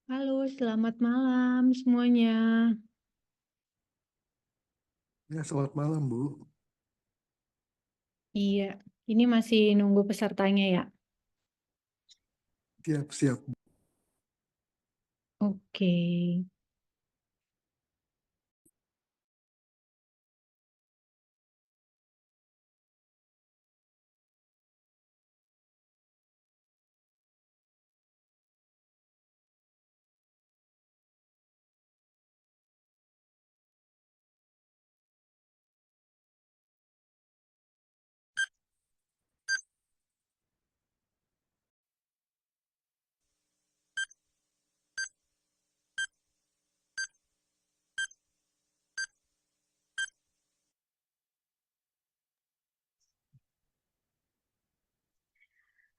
Halo, selamat malam semuanya. Ya, selamat malam, Bu. Iya, ini masih nunggu pesertanya ya. Siap, siap. Oke.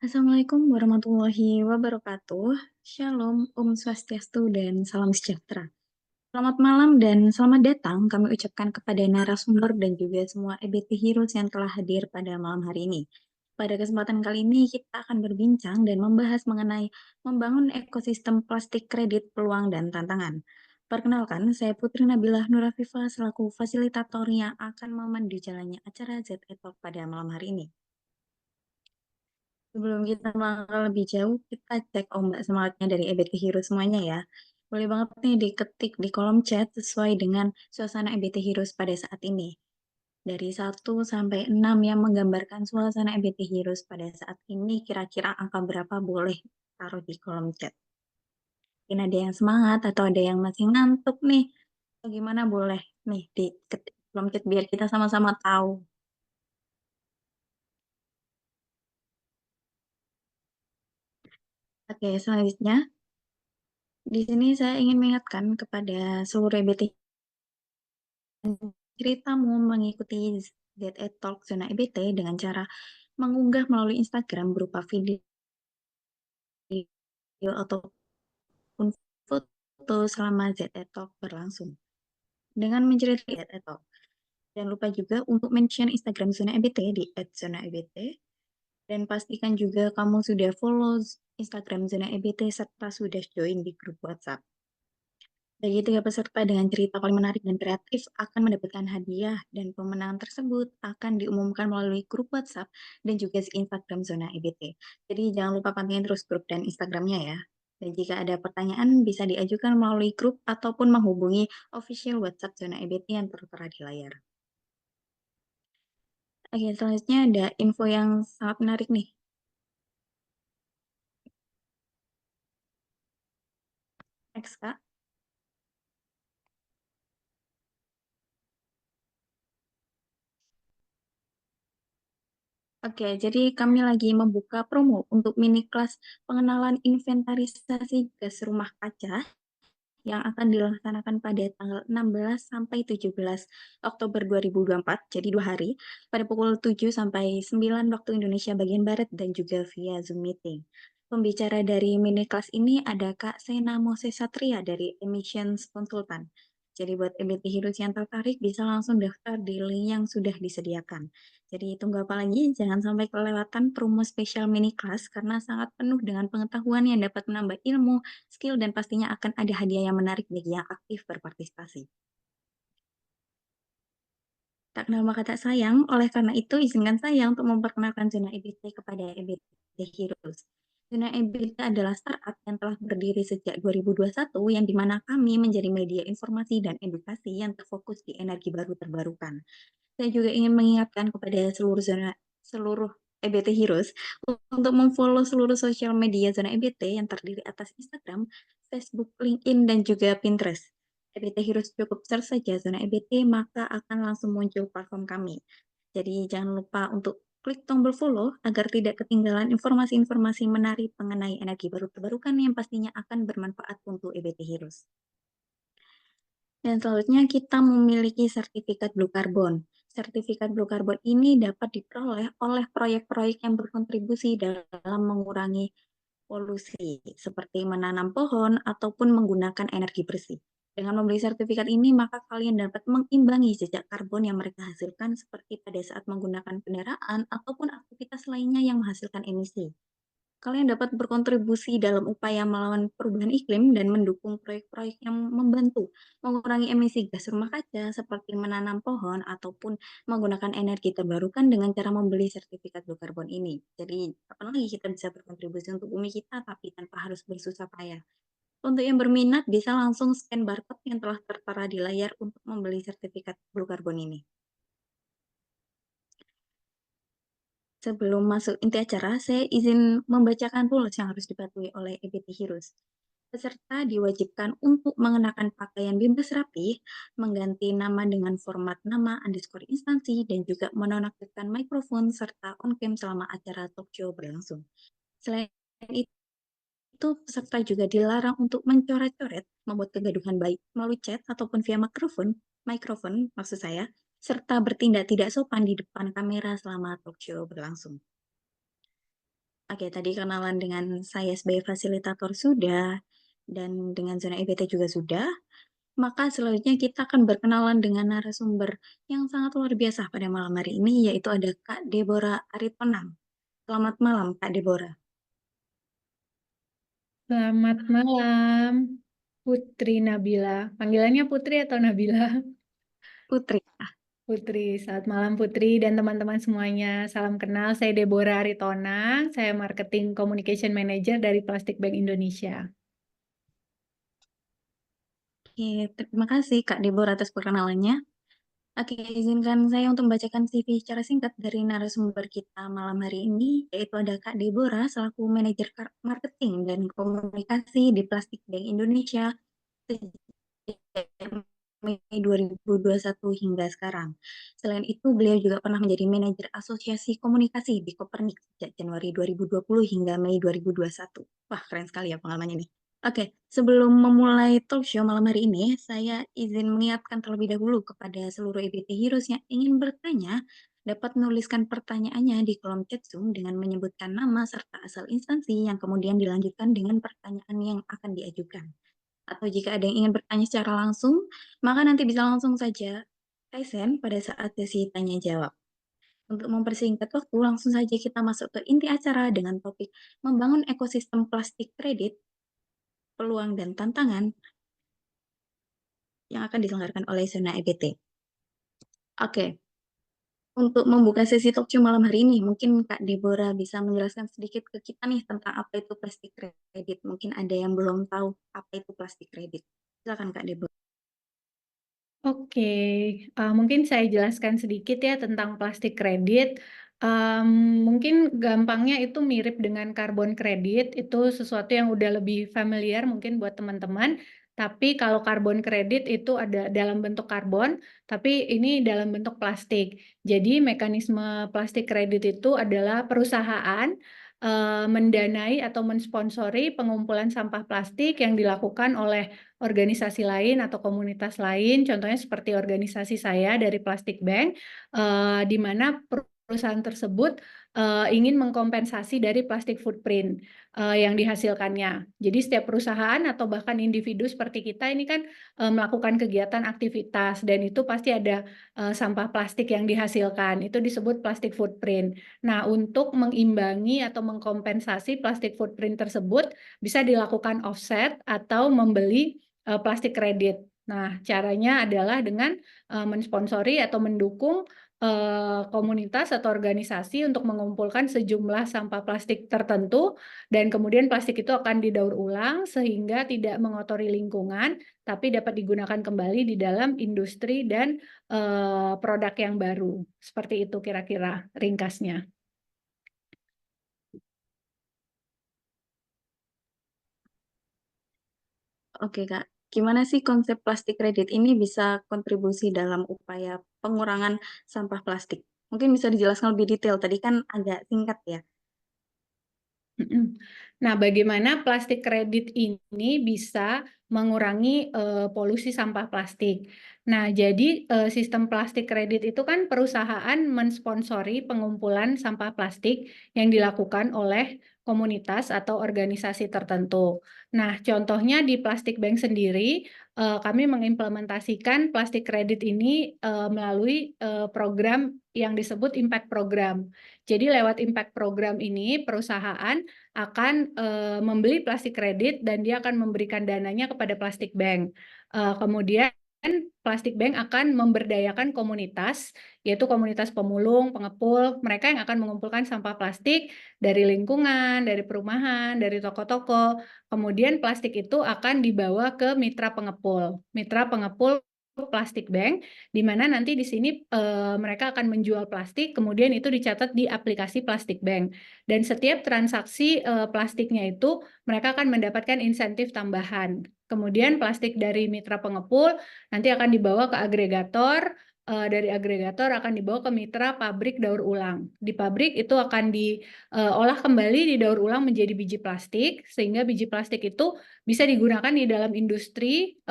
Assalamualaikum warahmatullahi wabarakatuh. Shalom, Om Swastiastu, dan salam sejahtera. Selamat malam dan selamat datang kami ucapkan kepada narasumber dan juga semua EBT Heroes yang telah hadir pada malam hari ini. Pada kesempatan kali ini kita akan berbincang dan membahas mengenai membangun ekosistem plastik kredit, peluang dan tantangan. Perkenalkan, saya Putri Nabilah Nurafifa selaku fasilitator yang akan memandu jalannya acara ZE Talk pada malam hari ini. Sebelum kita melangkah lebih jauh, kita cek ombak semangatnya dari EBT Hero semuanya ya. Boleh banget nih diketik di kolom chat sesuai dengan suasana EBT Heroes pada saat ini. Dari 1 sampai 6 yang menggambarkan suasana EBT Heroes pada saat ini, kira-kira angka berapa boleh taruh di kolom chat. Mungkin ada yang semangat atau ada yang masih ngantuk nih. Bagaimana boleh nih diketik di kolom chat biar kita sama-sama tahu. Oke, selanjutnya di sini saya ingin mengingatkan kepada seluruh EBT ceritamu mengikuti ZE Talk Zona EBT dengan cara mengunggah melalui Instagram berupa video ataupun foto selama ZE Talk berlangsung. Dengan menceritakan ZE Talk. Jangan lupa juga untuk mention Instagram Zona EBT di @zona_ebt dan pastikan juga kamu sudah follow Instagram Zona EBT serta sudah join di grup WhatsApp. Bagi 3 peserta dengan cerita paling menarik dan kreatif akan mendapatkan hadiah dan pemenang tersebut akan diumumkan melalui grup WhatsApp dan juga Instagram Zona EBT. Jadi jangan lupa pantengin terus grup dan Instagramnya ya. Dan jika ada pertanyaan bisa diajukan melalui grup ataupun menghubungi official WhatsApp Zona EBT yang tertera di layar. Oke, selanjutnya ada info yang sangat menarik nih. Next, Kak. Oke, jadi kami lagi membuka promo untuk mini kelas pengenalan inventarisasi gas rumah kaca yang akan dilaksanakan pada tanggal 16 sampai 17 Oktober 2024, jadi 2 hari, pada pukul 7 sampai 9 waktu Indonesia bagian Barat dan juga via Zoom meeting. Pembicara dari mini kelas ini ada Kak Sena Mose Satria dari Emissions Consultant. Jadi buat EBT Heroes yang tertarik bisa langsung daftar di link yang sudah disediakan. Jadi tunggu apa lagi? Jangan sampai kelewatan promo spesial mini kelas karena sangat penuh dengan pengetahuan yang dapat menambah ilmu, skill, dan pastinya akan ada hadiah yang menarik bagi yang aktif berpartisipasi. Tak kenal maka tak sayang, oleh karena itu izinkan saya untuk memperkenalkan Zona EBT kepada EBT Heroes. Zona EBT adalah startup yang telah berdiri sejak 2021 yang dimana kami menjadi media informasi dan edukasi yang terfokus di energi baru terbarukan. Saya juga ingin mengingatkan kepada seluruh EBT Heroes untuk memfollow seluruh sosial media Zona EBT yang terdiri atas Instagram, Facebook, LinkedIn, dan juga Pinterest. EBT Heroes cukup search saja Zona EBT, maka akan langsung muncul platform kami. Jadi jangan lupa untuk klik tombol follow agar tidak ketinggalan informasi-informasi menarik mengenai energi baru terbarukan yang pastinya akan bermanfaat untuk EBT Heroes. Dan selanjutnya kita memiliki sertifikat Blue Carbon. Sertifikat Blue Carbon ini dapat diperoleh oleh proyek-proyek yang berkontribusi dalam mengurangi polusi, seperti menanam pohon ataupun menggunakan energi bersih. Dengan membeli sertifikat ini, maka kalian dapat mengimbangi jejak karbon yang mereka hasilkan seperti pada saat menggunakan kendaraan ataupun aktivitas lainnya yang menghasilkan emisi. Kalian dapat berkontribusi dalam upaya melawan perubahan iklim dan mendukung proyek-proyek yang membantu mengurangi emisi gas rumah kaca seperti menanam pohon ataupun menggunakan energi terbarukan dengan cara membeli sertifikat blue carbon ini. Jadi, kapan lagi kita bisa berkontribusi untuk bumi kita tapi tanpa harus bersusah payah. Untuk yang berminat bisa langsung scan barcode yang telah tertera di layar untuk membeli sertifikat blue carbon ini. Sebelum masuk inti acara, saya izin membacakan rules yang harus dipatuhi oleh EBT Heroes. Peserta diwajibkan untuk mengenakan pakaian bebas rapi, mengganti nama dengan format nama underscore instansi, dan juga menonaktifkan mikrofon serta on-cam selama acara talk show berlangsung. Selain itu, peserta juga dilarang untuk mencoret-coret, membuat kegaduhan baik melalui chat ataupun via mikrofon maksud saya, serta bertindak tidak sopan di depan kamera selama talk show berlangsung. Oke, tadi kenalan dengan saya sebagai fasilitator sudah, dan dengan zona EBT juga sudah. Maka selanjutnya kita akan berkenalan dengan narasumber yang sangat luar biasa pada malam hari ini, yaitu ada Kak Deborah Aritonang. Selamat malam, Kak Deborah. Selamat malam, Putri Nabila. Panggilannya Putri atau Nabila? Putri. Putri, selamat malam Putri dan teman-teman semuanya. Salam kenal, saya Deborah Aritonang. Saya Marketing Communication Manager dari Plastic Bank Indonesia. Oke, terima kasih Kak Deborah atas perkenalannya. Oke, izinkan saya untuk membacakan CV secara singkat dari narasumber kita malam hari ini, yaitu ada Kak Deborah selaku Manajer Marketing dan Komunikasi di Plastic Bank Indonesia sejak Mei 2021 hingga sekarang. Selain itu, beliau juga pernah menjadi manajer asosiasi komunikasi di Kopernik sejak Januari 2020 hingga Mei 2021. Wah, keren sekali ya pengalamannya nih. Oke, sebelum memulai talk show malam hari ini, saya izin mengingatkan terlebih dahulu kepada seluruh EBT Heroes yang ingin bertanya, dapat menuliskan pertanyaannya di kolom chat Zoom dengan menyebutkan nama serta asal instansi yang kemudian dilanjutkan dengan pertanyaan yang akan diajukan. Atau jika ada yang ingin bertanya secara langsung, maka nanti bisa langsung saja Tyson pada saat sesi tanya jawab. Untuk mempersingkat waktu, langsung saja kita masuk ke inti acara dengan topik membangun ekosistem plastik kredit, peluang dan tantangan yang akan diselenggarakan oleh Zona EBT. Oke, untuk membuka sesi talk show malam hari ini, mungkin Kak Deborah bisa menjelaskan sedikit ke kita nih tentang apa itu plastik kredit. Mungkin ada yang belum tahu apa itu plastik kredit. Silakan Kak Deborah. Oke, mungkin saya jelaskan sedikit ya tentang plastik kredit. Mungkin gampangnya itu mirip dengan karbon kredit, itu sesuatu yang udah lebih familiar mungkin buat teman-teman. Tapi kalau karbon kredit itu ada dalam bentuk karbon, tapi ini dalam bentuk plastik. Jadi mekanisme plastik kredit itu adalah perusahaan mendanai atau mensponsori pengumpulan sampah plastik yang dilakukan oleh organisasi lain atau komunitas lain, contohnya seperti organisasi saya dari Plastic Bank, di mana perusahaan tersebut ingin mengkompensasi dari plastik footprint yang dihasilkannya. Jadi setiap perusahaan atau bahkan individu seperti kita ini kan melakukan kegiatan aktivitas dan itu pasti ada sampah plastik yang dihasilkan, itu disebut plastik footprint. Nah, untuk mengimbangi atau mengkompensasi plastik footprint tersebut bisa dilakukan offset atau membeli plastik kredit. Nah, caranya adalah dengan mensponsori atau mendukung komunitas atau organisasi untuk mengumpulkan sejumlah sampah plastik tertentu dan kemudian plastik itu akan didaur ulang sehingga tidak mengotori lingkungan, tapi dapat digunakan kembali di dalam industri dan produk yang baru. Seperti itu kira-kira ringkasnya. Oke, Kak. Gimana sih konsep plastik kredit ini bisa kontribusi dalam upaya pengurangan sampah plastik? Mungkin bisa dijelaskan lebih detail. Tadi kan agak singkat ya. Nah, bagaimana plastik kredit ini bisa mengurangi polusi sampah plastik? Nah, jadi sistem plastik kredit itu kan perusahaan mensponsori pengumpulan sampah plastik yang dilakukan oleh komunitas atau organisasi tertentu. Nah, contohnya di Plastic Bank sendiri, kami mengimplementasikan plastik kredit ini melalui program yang disebut Impact Program. Jadi lewat Impact Program ini perusahaan akan membeli plastik kredit dan dia akan memberikan dananya kepada plastik bank. Kemudian plastik bank akan memberdayakan komunitas, yaitu komunitas pemulung, pengepul, mereka yang akan mengumpulkan sampah plastik dari lingkungan, dari perumahan, dari toko-toko. Kemudian plastik itu akan dibawa ke mitra pengepul. Mitra pengepul plastik bank, di mana nanti di sini mereka akan menjual plastik, kemudian itu dicatat di aplikasi plastik bank. Dan setiap transaksi plastiknya itu mereka akan mendapatkan insentif tambahan. Kemudian plastik dari mitra pengepul nanti akan dibawa ke agregator, dari agregator akan dibawa ke mitra pabrik daur ulang. Di pabrik itu akan diolah kembali, didaur ulang menjadi biji plastik, sehingga biji plastik itu bisa digunakan di dalam industri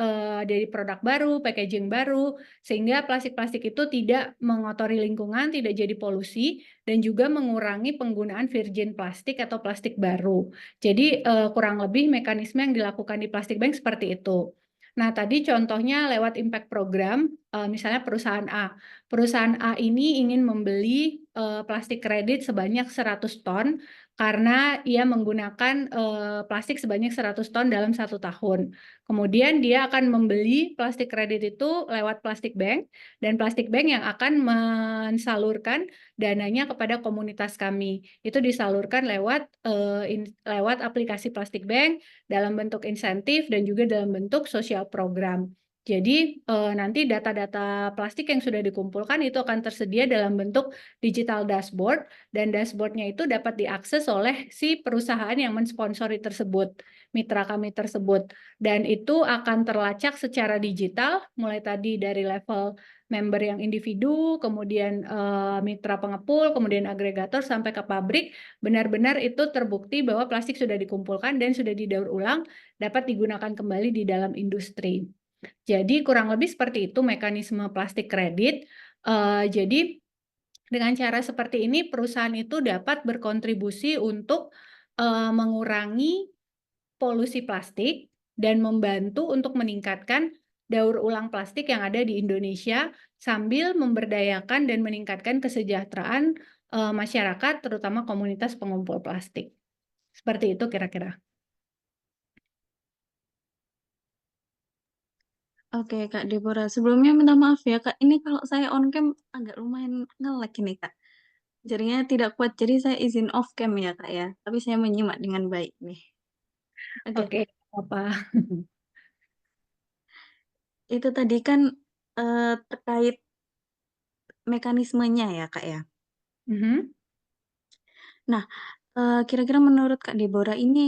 dari produk baru, packaging baru, sehingga plastik-plastik itu tidak mengotori lingkungan, tidak jadi polusi, dan juga mengurangi penggunaan virgin plastik atau plastik baru. Jadi kurang lebih mekanisme yang dilakukan di plastik bank seperti itu. Nah, tadi contohnya lewat impact program, misalnya perusahaan A. Perusahaan A ini ingin membeli plastik kredit sebanyak 100 ton karena ia menggunakan plastik sebanyak 100 ton dalam 1 tahun. Kemudian dia akan membeli plastik kredit itu lewat plastik bank, dan plastik bank yang akan mensalurkan dananya kepada komunitas kami. Itu disalurkan lewat aplikasi plastik bank dalam bentuk insentif dan juga dalam bentuk sosial program. Jadi nanti data-data plastik yang sudah dikumpulkan itu akan tersedia dalam bentuk digital dashboard, dan dashboardnya itu dapat diakses oleh si perusahaan yang mensponsori tersebut, mitra kami tersebut. Dan itu akan terlacak secara digital, mulai tadi dari level member yang individu, kemudian mitra pengepul, kemudian agregator, sampai ke pabrik, benar-benar itu terbukti bahwa plastik sudah dikumpulkan dan sudah didaur ulang, dapat digunakan kembali di dalam industri. Jadi kurang lebih seperti itu mekanisme plastik kredit. Jadi dengan cara seperti ini perusahaan itu dapat berkontribusi untuk mengurangi polusi plastik dan membantu untuk meningkatkan daur ulang plastik yang ada di Indonesia sambil memberdayakan dan meningkatkan kesejahteraan masyarakat, terutama komunitas pengumpul plastik. Seperti itu kira-kira. Oke, Kak Deborah. Sebelumnya minta maaf ya, Kak. Ini kalau saya on cam agak lumayan nge-lag ini, Kak. Jadinya tidak kuat, jadi saya izin off cam ya, Kak ya. Tapi saya menyimak dengan baik nih. Oke, Oke, apa? itu tadi kan terkait mekanismenya ya, Kak ya. Nah, kira-kira menurut Kak Deborah ini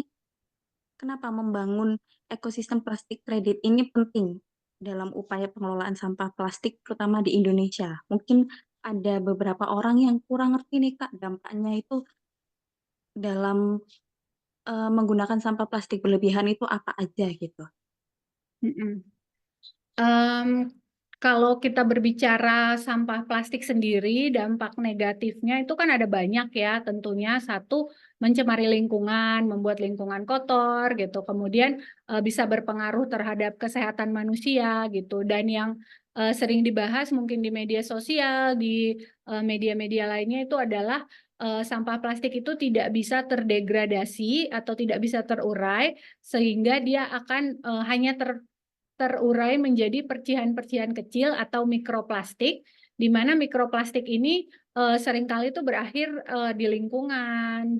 kenapa membangun ekosistem plastik kredit ini penting dalam upaya pengelolaan sampah plastik terutama di Indonesia? Mungkin ada beberapa orang yang kurang ngerti nih Kak dampaknya itu dalam menggunakan sampah plastik berlebihan itu apa aja gitu. Kalau kita berbicara sampah plastik sendiri, dampak negatifnya itu kan ada banyak ya. Tentunya satu, mencemari lingkungan, membuat lingkungan kotor gitu. Kemudian bisa berpengaruh terhadap kesehatan manusia gitu. Dan yang sering dibahas mungkin di media sosial, di media-media lainnya itu adalah sampah plastik itu tidak bisa terdegradasi atau tidak bisa terurai, sehingga dia akan hanya terurai menjadi percikan-percikan kecil atau mikroplastik, di mana mikroplastik ini seringkali itu berakhir di lingkungan,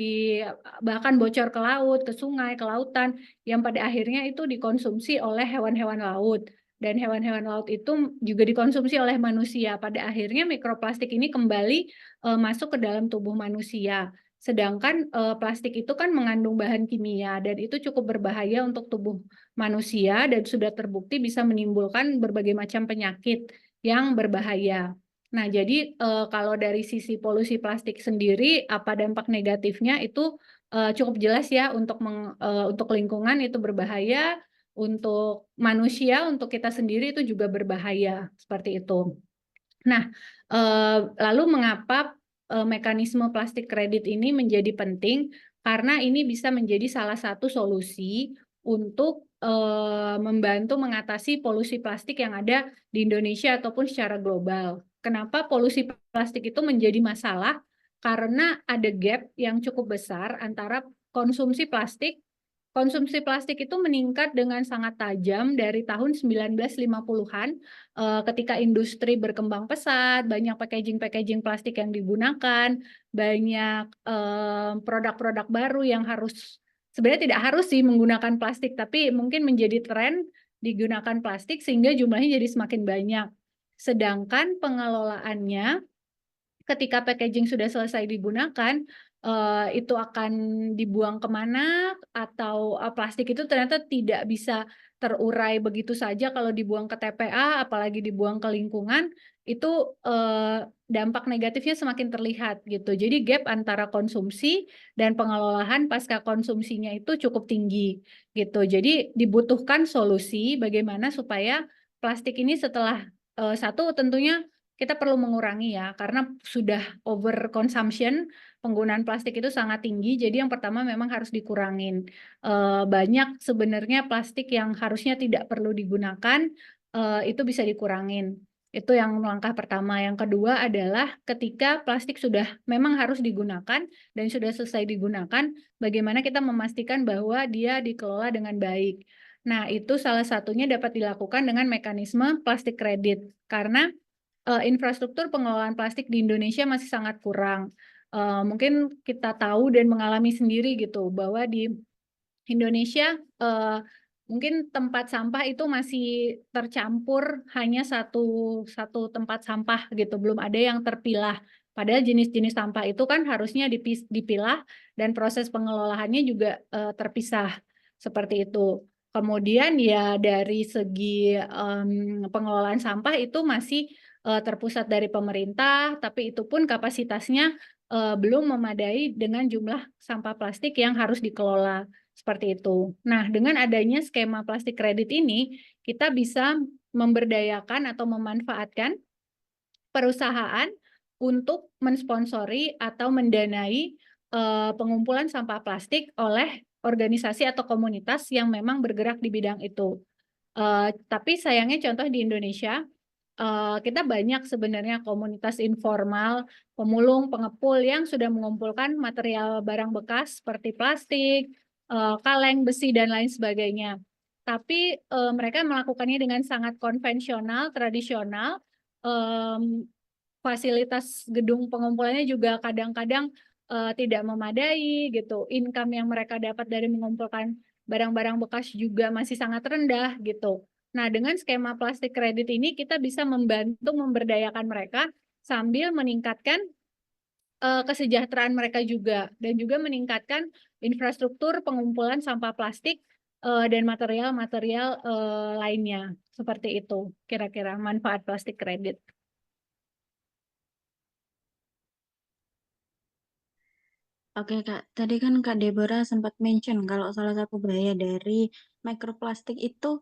bahkan bocor ke laut, ke sungai, ke lautan, yang pada akhirnya itu dikonsumsi oleh hewan-hewan laut. Dan hewan-hewan laut itu juga dikonsumsi oleh manusia. Pada akhirnya mikroplastik ini kembali masuk ke dalam tubuh manusia. Sedangkan plastik itu kan mengandung bahan kimia dan itu cukup berbahaya untuk tubuh manusia dan sudah terbukti bisa menimbulkan berbagai macam penyakit yang berbahaya. Nah, jadi kalau dari sisi polusi plastik sendiri, apa dampak negatifnya itu cukup jelas ya, untuk lingkungan itu berbahaya, untuk manusia, untuk kita sendiri itu juga berbahaya, seperti itu. Nah, lalu mengapa mekanisme plastik kredit ini menjadi penting? Karena ini bisa menjadi salah satu solusi untuk membantu mengatasi polusi plastik yang ada di Indonesia ataupun secara global. Kenapa polusi plastik itu menjadi masalah? Karena ada gap yang cukup besar antara konsumsi plastik. Konsumsi plastik itu meningkat dengan sangat tajam dari tahun 1950-an ketika industri berkembang pesat, banyak packaging-packaging plastik yang digunakan, banyak produk-produk baru yang harus sebenarnya tidak harus sih menggunakan plastik, tapi mungkin menjadi tren digunakan plastik sehingga jumlahnya jadi semakin banyak. Sedangkan pengelolaannya ketika packaging sudah selesai digunakan, itu akan dibuang kemana atau plastik itu ternyata tidak bisa terurai begitu saja kalau dibuang ke TPA, apalagi dibuang ke lingkungan, itu dampak negatifnya semakin terlihat gitu. Jadi gap antara konsumsi dan pengelolaan pasca konsumsinya itu cukup tinggi gitu. Jadi dibutuhkan solusi bagaimana supaya plastik ini setelah satu tentunya kita perlu mengurangi ya, karena sudah over consumption, penggunaan plastik itu sangat tinggi, jadi yang pertama memang harus dikurangin. Banyak sebenarnya plastik yang harusnya tidak perlu digunakan, itu bisa dikurangin. Itu yang langkah pertama. Yang kedua adalah ketika plastik sudah memang harus digunakan dan sudah selesai digunakan, bagaimana kita memastikan bahwa dia dikelola dengan baik. Nah, itu salah satunya dapat dilakukan dengan mekanisme plastik kredit, karena infrastruktur pengelolaan plastik di Indonesia masih sangat kurang. Mungkin kita tahu dan mengalami sendiri gitu bahwa di Indonesia mungkin tempat sampah itu masih tercampur hanya satu tempat sampah gitu, belum ada yang terpilah. Padahal jenis-jenis sampah itu kan harusnya dipilah dan proses pengelolaannya juga terpisah seperti itu. Kemudian ya dari segi pengelolaan sampah itu masih terpusat dari pemerintah, tapi itu pun kapasitasnya belum memadai dengan jumlah sampah plastik yang harus dikelola seperti itu. Nah, dengan adanya skema plastik kredit ini, kita bisa memberdayakan atau memanfaatkan perusahaan untuk mensponsori atau mendanai pengumpulan sampah plastik oleh organisasi atau komunitas yang memang bergerak di bidang itu. Tapi sayangnya contoh di Indonesia, kita banyak sebenarnya komunitas informal, pemulung, pengepul yang sudah mengumpulkan material barang bekas seperti plastik, kaleng, besi, dan lain sebagainya. Tapi mereka melakukannya dengan sangat konvensional, tradisional. Fasilitas gedung pengumpulannya juga kadang-kadang tidak memadai gitu. Income yang mereka dapat dari mengumpulkan barang-barang bekas juga masih sangat rendah gitu. Nah, dengan skema plastik kredit ini kita bisa membantu memberdayakan mereka sambil meningkatkan kesejahteraan mereka juga dan juga meningkatkan infrastruktur pengumpulan sampah plastik dan material-material lainnya. Seperti itu kira-kira manfaat plastik kredit. Oke Kak, tadi kan Kak Deborah sempat mention kalau salah satu bahaya dari mikroplastik itu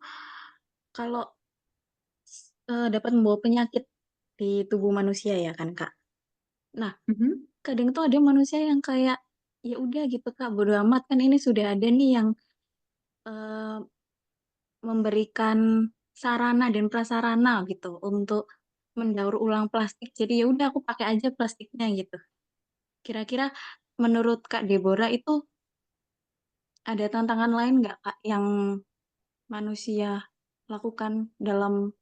kalau dapat membawa penyakit di tubuh manusia ya kan Kak. Nah, kadang tuh ada manusia yang kayak ya udah gitu Kak, bodo amat kan ini sudah ada nih yang eh, memberikan sarana dan prasarana gitu untuk mendaur ulang plastik. Jadi ya udah aku pakai aja plastiknya gitu. Kira-kira menurut Kak Deborah itu ada tantangan lain nggak Kak yang manusia lakukan dalam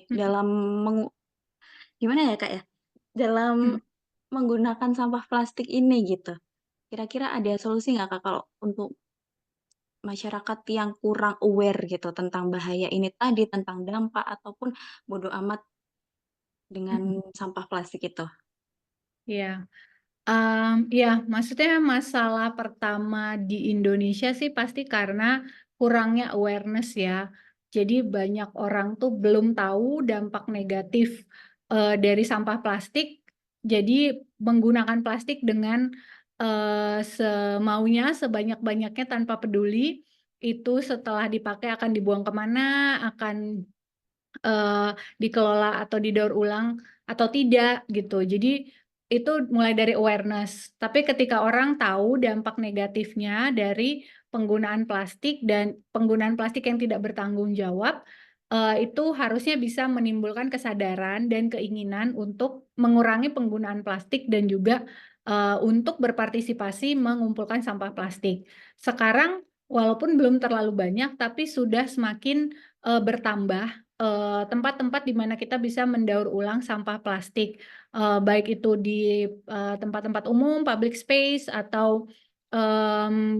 dalam gimana ya Kak ya? Dalam menggunakan sampah plastik ini gitu. Kira-kira ada solusi nggak Kak kalau untuk masyarakat yang kurang aware gitu tentang bahaya ini tadi, tentang dampak ataupun bodoh amat dengan sampah plastik itu? Ya, ya, maksudnya masalah pertama di Indonesia sih pasti karena kurangnya awareness ya. Jadi banyak orang tuh belum tahu dampak negatif dari sampah plastik. Jadi menggunakan plastik dengan semaunya, sebanyak-banyaknya tanpa peduli. Itu setelah dipakai akan dibuang kemana, akan dikelola atau didaur ulang atau tidak gitu. Jadi itu mulai dari awareness. Tapi ketika orang tahu dampak negatifnya dari penggunaan plastik dan penggunaan plastik yang tidak bertanggung jawab, itu harusnya bisa menimbulkan kesadaran dan keinginan untuk mengurangi penggunaan plastik dan juga untuk berpartisipasi mengumpulkan sampah plastik. Sekarang walaupun belum terlalu banyak, tapi sudah semakin bertambah tempat-tempat di mana kita bisa mendaur ulang sampah plastik, baik itu di tempat-tempat umum, public space, atau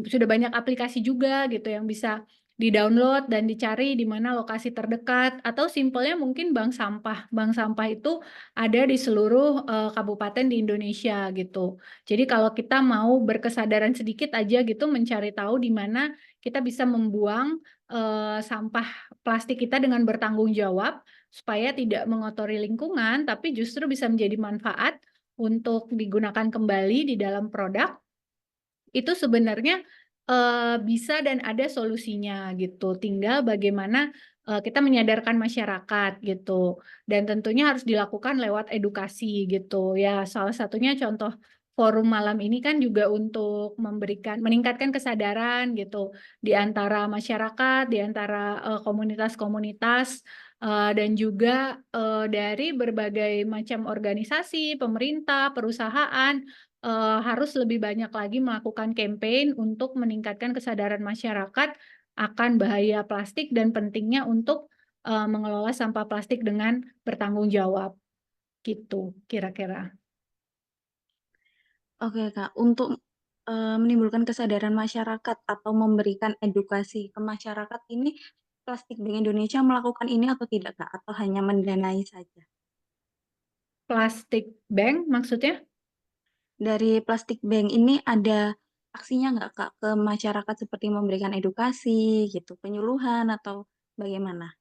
sudah banyak aplikasi juga gitu yang bisa di-download dan dicari di mana lokasi terdekat, atau simpelnya mungkin bank sampah. Bank sampah itu ada di seluruh kabupaten di Indonesia gitu. Jadi kalau kita mau berkesadaran sedikit aja gitu mencari tahu di mana kita bisa membuang sampah plastik kita dengan bertanggung jawab supaya tidak mengotori lingkungan, tapi justru bisa menjadi manfaat untuk digunakan kembali di dalam produk, itu sebenarnya bisa dan ada solusinya gitu. Tinggal bagaimana kita menyadarkan masyarakat gitu. Dan tentunya harus dilakukan lewat edukasi gitu. Ya, salah satunya contoh forum malam ini kan juga untuk meningkatkan kesadaran gitu di antara masyarakat, di antara komunitas-komunitas dan juga dari berbagai macam organisasi, pemerintah, perusahaan harus lebih banyak lagi melakukan campaign untuk meningkatkan kesadaran masyarakat akan bahaya plastik dan pentingnya untuk mengelola sampah plastik dengan bertanggung jawab. Gitu, kira-kira. Oke, Kak, untuk menimbulkan kesadaran masyarakat atau memberikan edukasi ke masyarakat ini, Plastik Bank Indonesia melakukan ini atau tidak, Kak? Atau hanya mendanai saja? Plastik bank maksudnya? Dari Plastik Bank ini ada aksinya nggak, Kak, ke masyarakat seperti memberikan edukasi gitu, penyuluhan atau bagaimana?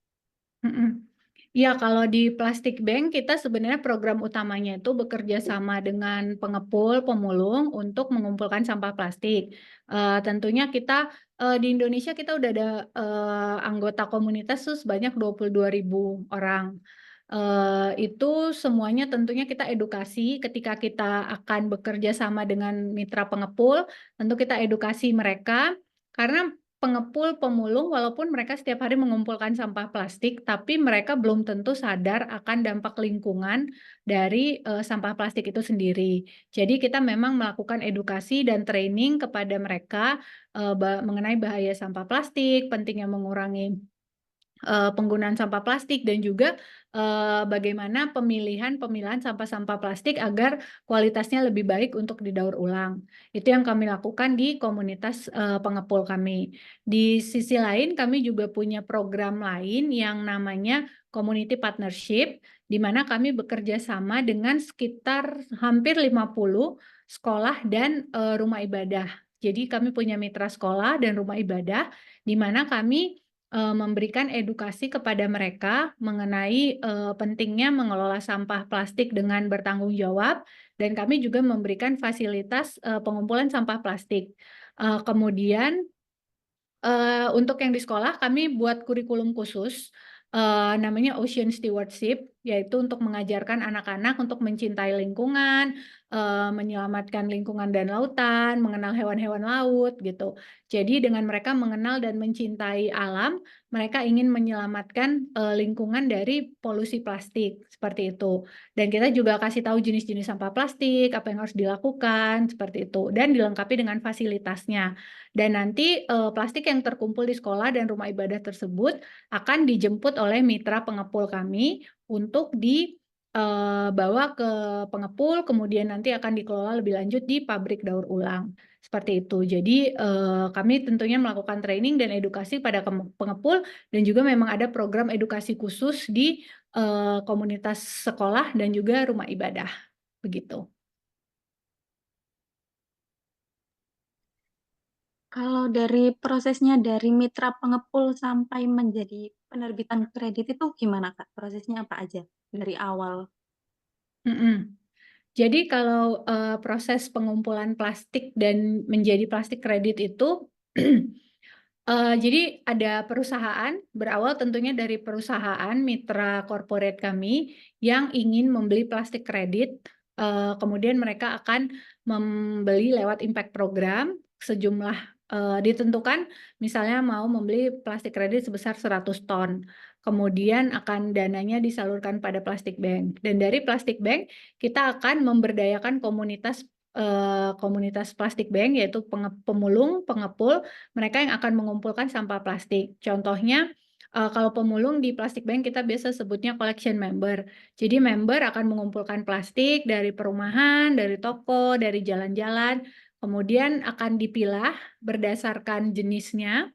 Mm-mm. Ya, kalau di Plastik Bank kita sebenarnya program utamanya itu bekerja sama dengan pengepul, pemulung untuk mengumpulkan sampah plastik. Tentunya kita di Indonesia kita udah ada anggota komunitas tuh sebanyak 22.000 orang. Itu semuanya tentunya kita edukasi ketika kita akan bekerja sama dengan mitra pengepul, tentu kita edukasi mereka karena pengepul, pemulung, walaupun mereka setiap hari mengumpulkan sampah plastik, tapi mereka belum tentu sadar akan dampak lingkungan dari sampah plastik itu sendiri. Jadi kita memang melakukan edukasi dan training kepada mereka mengenai bahaya sampah plastik, pentingnya mengurangi penggunaan sampah plastik dan juga bagaimana pemilihan sampah-sampah plastik agar kualitasnya lebih baik untuk didaur ulang. Itu yang kami lakukan di komunitas pengepul kami. Di sisi lain kami juga punya program lain yang namanya Community Partnership, di mana kami bekerja sama dengan sekitar hampir 50 sekolah dan rumah ibadah. Jadi kami punya mitra sekolah dan rumah ibadah, di mana kami memberikan edukasi kepada mereka mengenai pentingnya mengelola sampah plastik dengan bertanggung jawab, dan kami juga memberikan fasilitas pengumpulan sampah plastik. Kemudian untuk yang di sekolah kami buat kurikulum khusus namanya Ocean Stewardship, yaitu untuk mengajarkan anak-anak untuk mencintai lingkungan, menyelamatkan lingkungan dan lautan, mengenal hewan-hewan laut gitu. Jadi dengan mereka mengenal dan mencintai alam, mereka ingin menyelamatkan lingkungan dari polusi plastik seperti itu. Dan kita juga kasih tahu jenis-jenis sampah plastik, apa yang harus dilakukan seperti itu, dan dilengkapi dengan fasilitasnya. Dan nanti plastik yang terkumpul di sekolah dan rumah ibadah tersebut akan dijemput oleh mitra pengepul kami untuk dibawa ke pengepul, kemudian nanti akan dikelola lebih lanjut di pabrik daur ulang. Seperti itu. Jadi kami tentunya melakukan training dan edukasi pada pengepul, dan juga memang ada program edukasi khusus di komunitas sekolah dan juga rumah ibadah. Begitu. Kalau dari prosesnya dari mitra pengepul sampai menjadi penerbitan kredit itu gimana, Kak? Prosesnya apa aja dari awal? Mm-mm. Jadi kalau proses pengumpulan plastik dan menjadi plastik kredit itu, jadi ada perusahaan, berawal tentunya dari perusahaan mitra corporate kami yang ingin membeli plastik kredit kemudian mereka akan membeli lewat impact program sejumlah ditentukan, misalnya mau membeli plastik kredit sebesar 100 ton. Kemudian akan dananya disalurkan pada plastik bank. Dan dari plastik bank kita akan memberdayakan komunitas plastik bank, yaitu pemulung, pengepul, mereka yang akan mengumpulkan sampah plastik. Contohnya, kalau pemulung di plastik bank kita biasa sebutnya collection member. Jadi member akan mengumpulkan plastik dari perumahan, dari toko, dari jalan-jalan, kemudian akan dipilah berdasarkan jenisnya,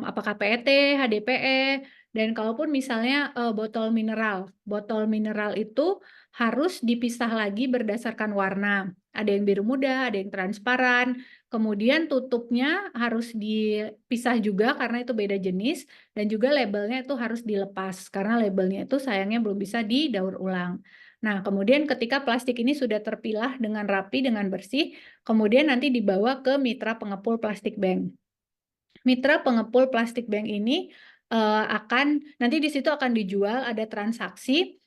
apakah PET, HDPE, dan kalaupun misalnya botol mineral itu harus dipisah lagi berdasarkan warna. Ada yang biru muda, ada yang transparan. Kemudian tutupnya harus dipisah juga karena itu beda jenis, dan juga labelnya itu harus dilepas karena labelnya itu sayangnya belum bisa didaur ulang. Nah, kemudian ketika plastik ini sudah terpilah dengan rapi, dengan bersih, kemudian nanti dibawa ke mitra pengepul plastik bank. Mitra pengepul plastik bank ini nanti di situ akan dijual, ada transaksi,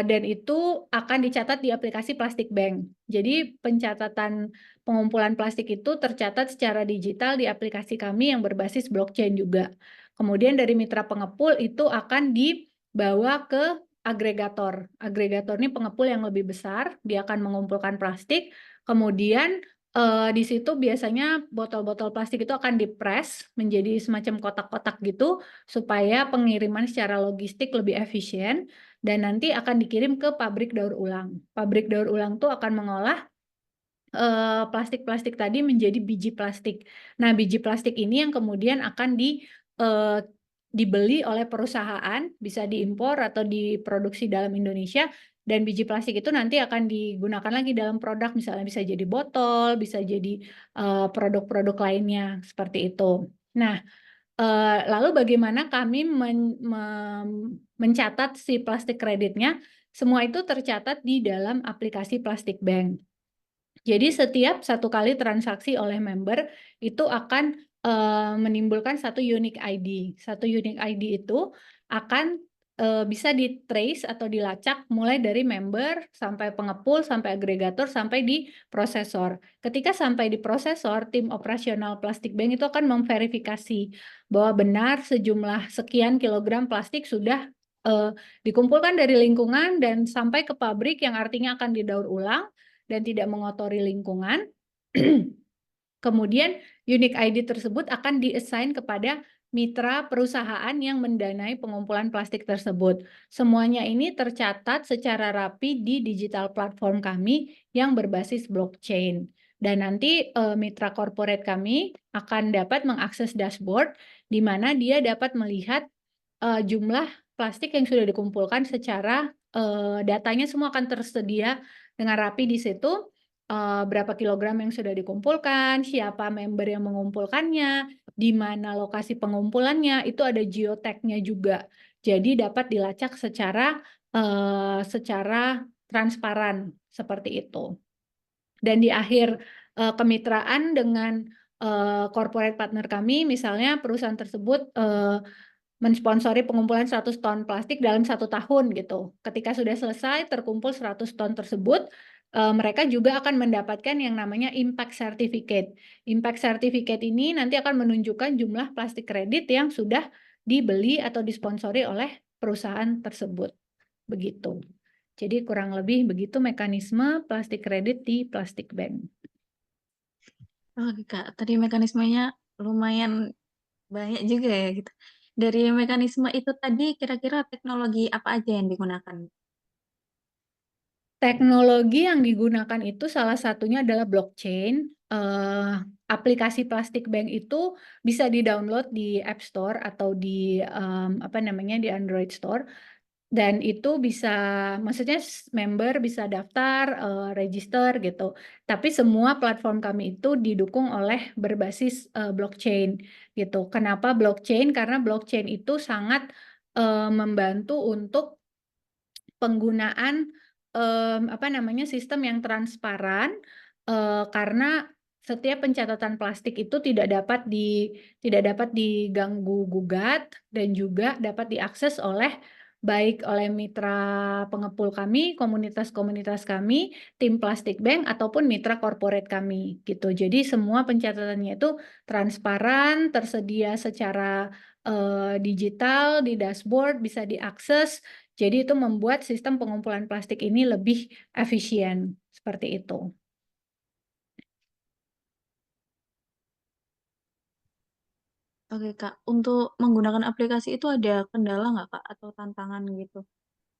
dan itu akan dicatat di aplikasi plastik bank. Jadi pencatatan pengumpulan plastik itu tercatat secara digital di aplikasi kami yang berbasis blockchain juga. Kemudian dari mitra pengepul itu akan dibawa ke agregator. Agregator ini pengepul yang lebih besar, dia akan mengumpulkan plastik, kemudian di situ biasanya botol-botol plastik itu akan dipres menjadi semacam kotak-kotak gitu supaya pengiriman secara logistik lebih efisien, dan nanti akan dikirim ke pabrik daur ulang. Pabrik daur ulang tuh akan mengolah plastik-plastik tadi menjadi biji plastik. Nah, biji plastik ini yang kemudian akan dibeli oleh perusahaan, bisa diimpor atau diproduksi dalam Indonesia, dan biji plastik itu nanti akan digunakan lagi dalam produk, misalnya bisa jadi botol, bisa jadi produk-produk lainnya, seperti itu. Nah, lalu bagaimana kami mencatat si plastik kreditnya? Semua itu tercatat di dalam aplikasi plastik bank. Jadi setiap satu kali transaksi oleh member itu akan menimbulkan satu unique ID. Satu unique ID itu akan bisa di-trace atau dilacak mulai dari member sampai pengepul, sampai agregator, sampai di prosesor. Ketika sampai di prosesor, tim operasional plastik bank itu akan memverifikasi bahwa benar sejumlah sekian kilogram plastik sudah dikumpulkan dari lingkungan dan sampai ke pabrik, yang artinya akan didaur ulang dan tidak mengotori lingkungan. Kemudian unique ID tersebut akan di-assign kepada mitra perusahaan yang mendanai pengumpulan plastik tersebut. Semuanya ini tercatat secara rapi di digital platform kami yang berbasis blockchain. Dan nanti mitra corporate kami akan dapat mengakses dashboard di mana dia dapat melihat jumlah plastik yang sudah dikumpulkan secara datanya semua akan tersedia dengan rapi di situ, berapa kilogram yang sudah dikumpulkan, siapa member yang mengumpulkannya, di mana lokasi pengumpulannya, itu ada geotag-nya juga. Jadi dapat dilacak secara transparan seperti itu. Dan di akhir kemitraan dengan corporate partner kami, misalnya perusahaan tersebut mensponsori pengumpulan 100 ton plastik dalam 1 tahun gitu. Ketika sudah selesai terkumpul 100 ton tersebut, mereka juga akan mendapatkan yang namanya impact certificate. Impact certificate ini nanti akan menunjukkan jumlah plastik kredit yang sudah dibeli atau disponsori oleh perusahaan tersebut. Begitu. Jadi kurang lebih begitu mekanisme plastik kredit di plastik bank. Oke, Kak, tadi mekanismenya lumayan banyak juga ya gitu. Dari mekanisme itu tadi kira-kira teknologi apa aja yang digunakan? Teknologi yang digunakan itu salah satunya adalah blockchain. Aplikasi plastik bank itu bisa di-download di App Store atau di di Android Store. Dan itu bisa, maksudnya member bisa daftar, register gitu. Tapi semua platform kami itu didukung oleh berbasis blockchain gitu. Kenapa blockchain? Karena blockchain itu sangat membantu untuk penggunaan sistem yang transparan, karena setiap pencatatan plastik itu tidak dapat diganggu gugat dan juga dapat diakses oleh baik oleh mitra pengepul kami, komunitas-komunitas kami, tim Plastik Bank, ataupun mitra corporate kami gitu. Jadi semua pencatatannya itu transparan, tersedia secara digital di dashboard, bisa diakses. Jadi itu membuat sistem pengumpulan plastik ini lebih efisien seperti itu. Oke Kak, untuk menggunakan aplikasi itu ada kendala nggak Kak atau tantangan gitu?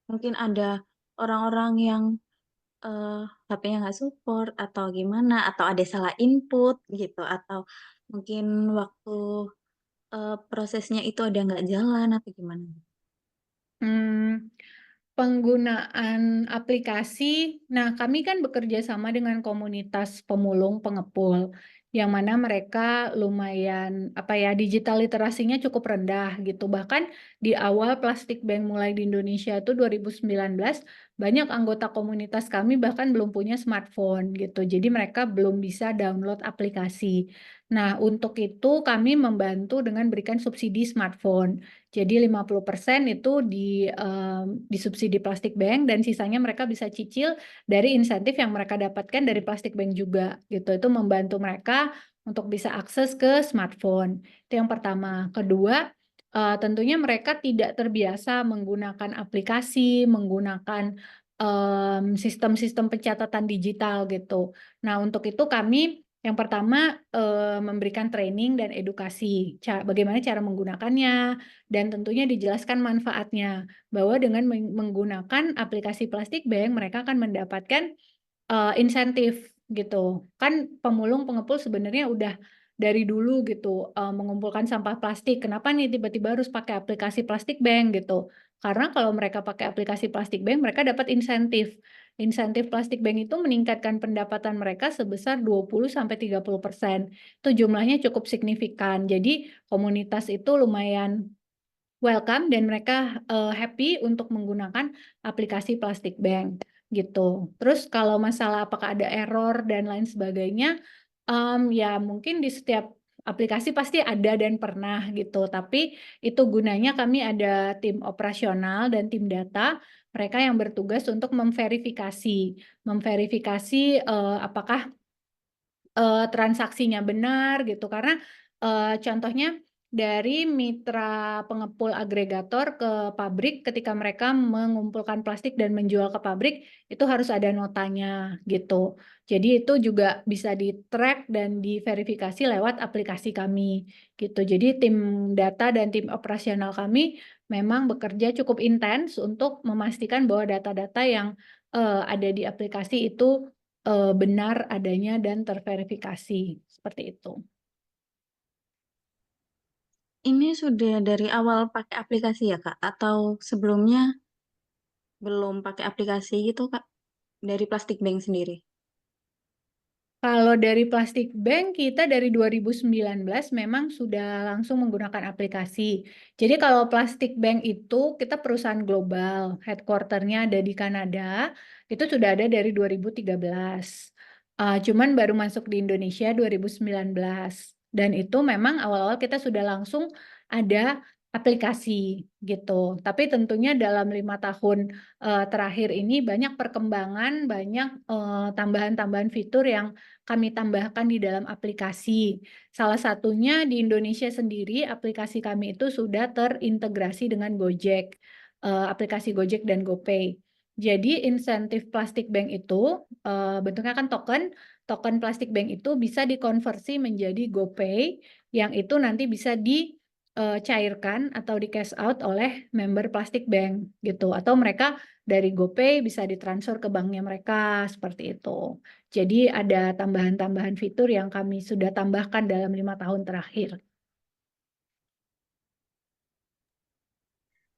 Mungkin ada orang-orang yang HP-nya nggak support atau gimana, atau ada salah input gitu, atau mungkin waktu prosesnya itu ada nggak jalan atau gimana? Hmm, Penggunaan aplikasi, nah kami kan bekerja sama dengan komunitas pemulung pengepul, yang mana mereka lumayan digital literasinya cukup rendah gitu. Bahkan di awal Plastik Bank mulai di Indonesia itu 2019, banyak anggota komunitas kami bahkan belum punya smartphone gitu. Jadi mereka belum bisa download aplikasi. Nah, untuk itu kami membantu dengan berikan subsidi smartphone. Jadi 50% itu disubsidi Plastik Bank dan sisanya mereka bisa cicil dari insentif yang mereka dapatkan dari Plastik Bank juga gitu. Itu membantu mereka untuk bisa akses ke smartphone. Itu yang pertama. Kedua, tentunya mereka tidak terbiasa menggunakan aplikasi, menggunakan sistem-sistem pencatatan digital gitu. Nah, untuk itu kami yang pertama memberikan training dan edukasi, bagaimana cara menggunakannya, dan tentunya dijelaskan manfaatnya bahwa dengan menggunakan aplikasi Plastik Bank mereka akan mendapatkan insentif gitu. Kan pemulung pengepul sebenarnya udah dari dulu gitu mengumpulkan sampah plastik. Kenapa nih tiba-tiba harus pakai aplikasi Plastik Bank gitu? Karena kalau mereka pakai aplikasi Plastik Bank mereka dapat insentif. Insentif Plastik Bank itu meningkatkan pendapatan mereka sebesar 20-30%. Itu jumlahnya cukup signifikan. Jadi komunitas itu lumayan welcome dan mereka happy untuk menggunakan aplikasi Plastik Bank gitu. Terus kalau masalah apakah ada error dan lain sebagainya, ya mungkin di setiap aplikasi pasti ada dan pernah gitu. Tapi itu gunanya kami ada tim operasional dan tim data, mereka yang bertugas untuk memverifikasi apakah transaksinya benar gitu. Karena contohnya dari mitra pengepul agregator ke pabrik ketika mereka mengumpulkan plastik dan menjual ke pabrik itu harus ada notanya gitu. Jadi itu juga bisa di-track dan diverifikasi lewat aplikasi kami gitu. Jadi tim data dan tim operasional kami memang bekerja cukup intens untuk memastikan bahwa data-data yang ada di aplikasi itu benar adanya dan terverifikasi seperti itu. Ini sudah dari awal pakai aplikasi ya Kak? Atau sebelumnya belum pakai aplikasi gitu Kak? Dari Plastik Bank sendiri? Kalau dari Plastik Bank, kita dari 2019 memang sudah langsung menggunakan aplikasi. Jadi kalau Plastik Bank itu kita perusahaan global, headquarter-nya ada di Kanada, itu sudah ada dari 2013. Cuman baru masuk di Indonesia 2019. Dan itu memang awal-awal kita sudah langsung ada aplikasi gitu. Tapi tentunya dalam 5 tahun terakhir ini banyak perkembangan, banyak tambahan-tambahan fitur yang kami tambahkan di dalam aplikasi. Salah satunya di Indonesia sendiri, aplikasi kami itu sudah terintegrasi dengan Gojek, aplikasi Gojek dan GoPay. Jadi insentif Plastik Bank itu bentuknya kan token Plastik Bank itu bisa dikonversi menjadi GoPay, yang itu nanti bisa dicairkan atau di cash out oleh member Plastik Bank gitu, atau mereka dari GoPay bisa ditransfer ke banknya mereka seperti itu. Jadi ada tambahan-tambahan fitur yang kami sudah tambahkan dalam 5 tahun terakhir.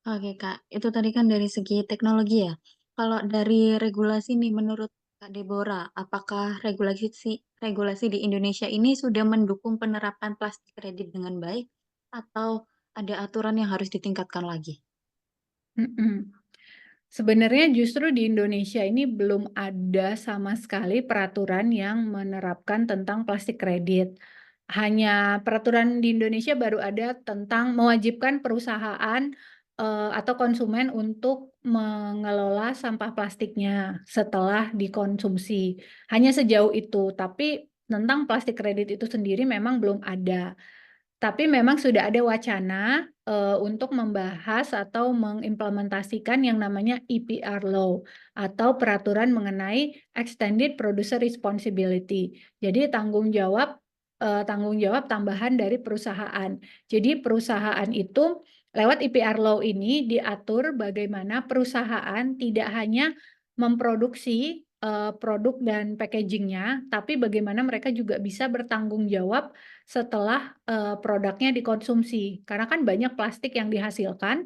Oke Kak, itu tadi kan dari segi teknologi ya. Kalau dari regulasi nih, menurut Kak Deborah, apakah regulasi di Indonesia ini sudah mendukung penerapan plastik kredit dengan baik, atau ada aturan yang harus ditingkatkan lagi? Sebenarnya justru di Indonesia ini belum ada sama sekali peraturan yang menerapkan tentang plastik kredit. Hanya peraturan di Indonesia baru ada tentang mewajibkan perusahaan atau konsumen untuk mengelola sampah plastiknya setelah dikonsumsi. Hanya sejauh itu, tapi tentang plastik kredit itu sendiri memang belum ada. Tapi memang sudah ada wacana untuk membahas atau mengimplementasikan yang namanya EPR Law atau peraturan mengenai Extended Producer Responsibility. Jadi tanggung jawab tambahan dari perusahaan. Jadi perusahaan itu lewat EPR Law ini diatur bagaimana perusahaan tidak hanya memproduksi produk dan packagingnya, tapi bagaimana mereka juga bisa bertanggung jawab setelah produknya dikonsumsi. Karena kan banyak plastik yang dihasilkan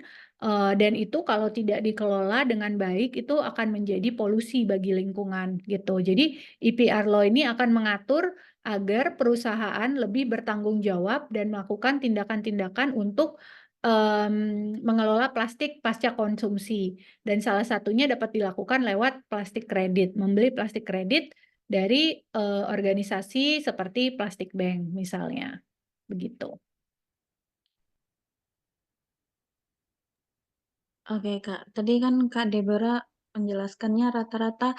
dan itu kalau tidak dikelola dengan baik itu akan menjadi polusi bagi lingkungan gitu. Jadi EPR Law ini akan mengatur agar perusahaan lebih bertanggung jawab dan melakukan tindakan-tindakan untuk mengelola plastik pasca konsumsi. Dan salah satunya dapat dilakukan lewat plastik kredit, membeli plastik kredit dari organisasi seperti Plastic Bank misalnya. Begitu. Oke Kak, tadi kan Kak Deborah menjelaskannya rata-rata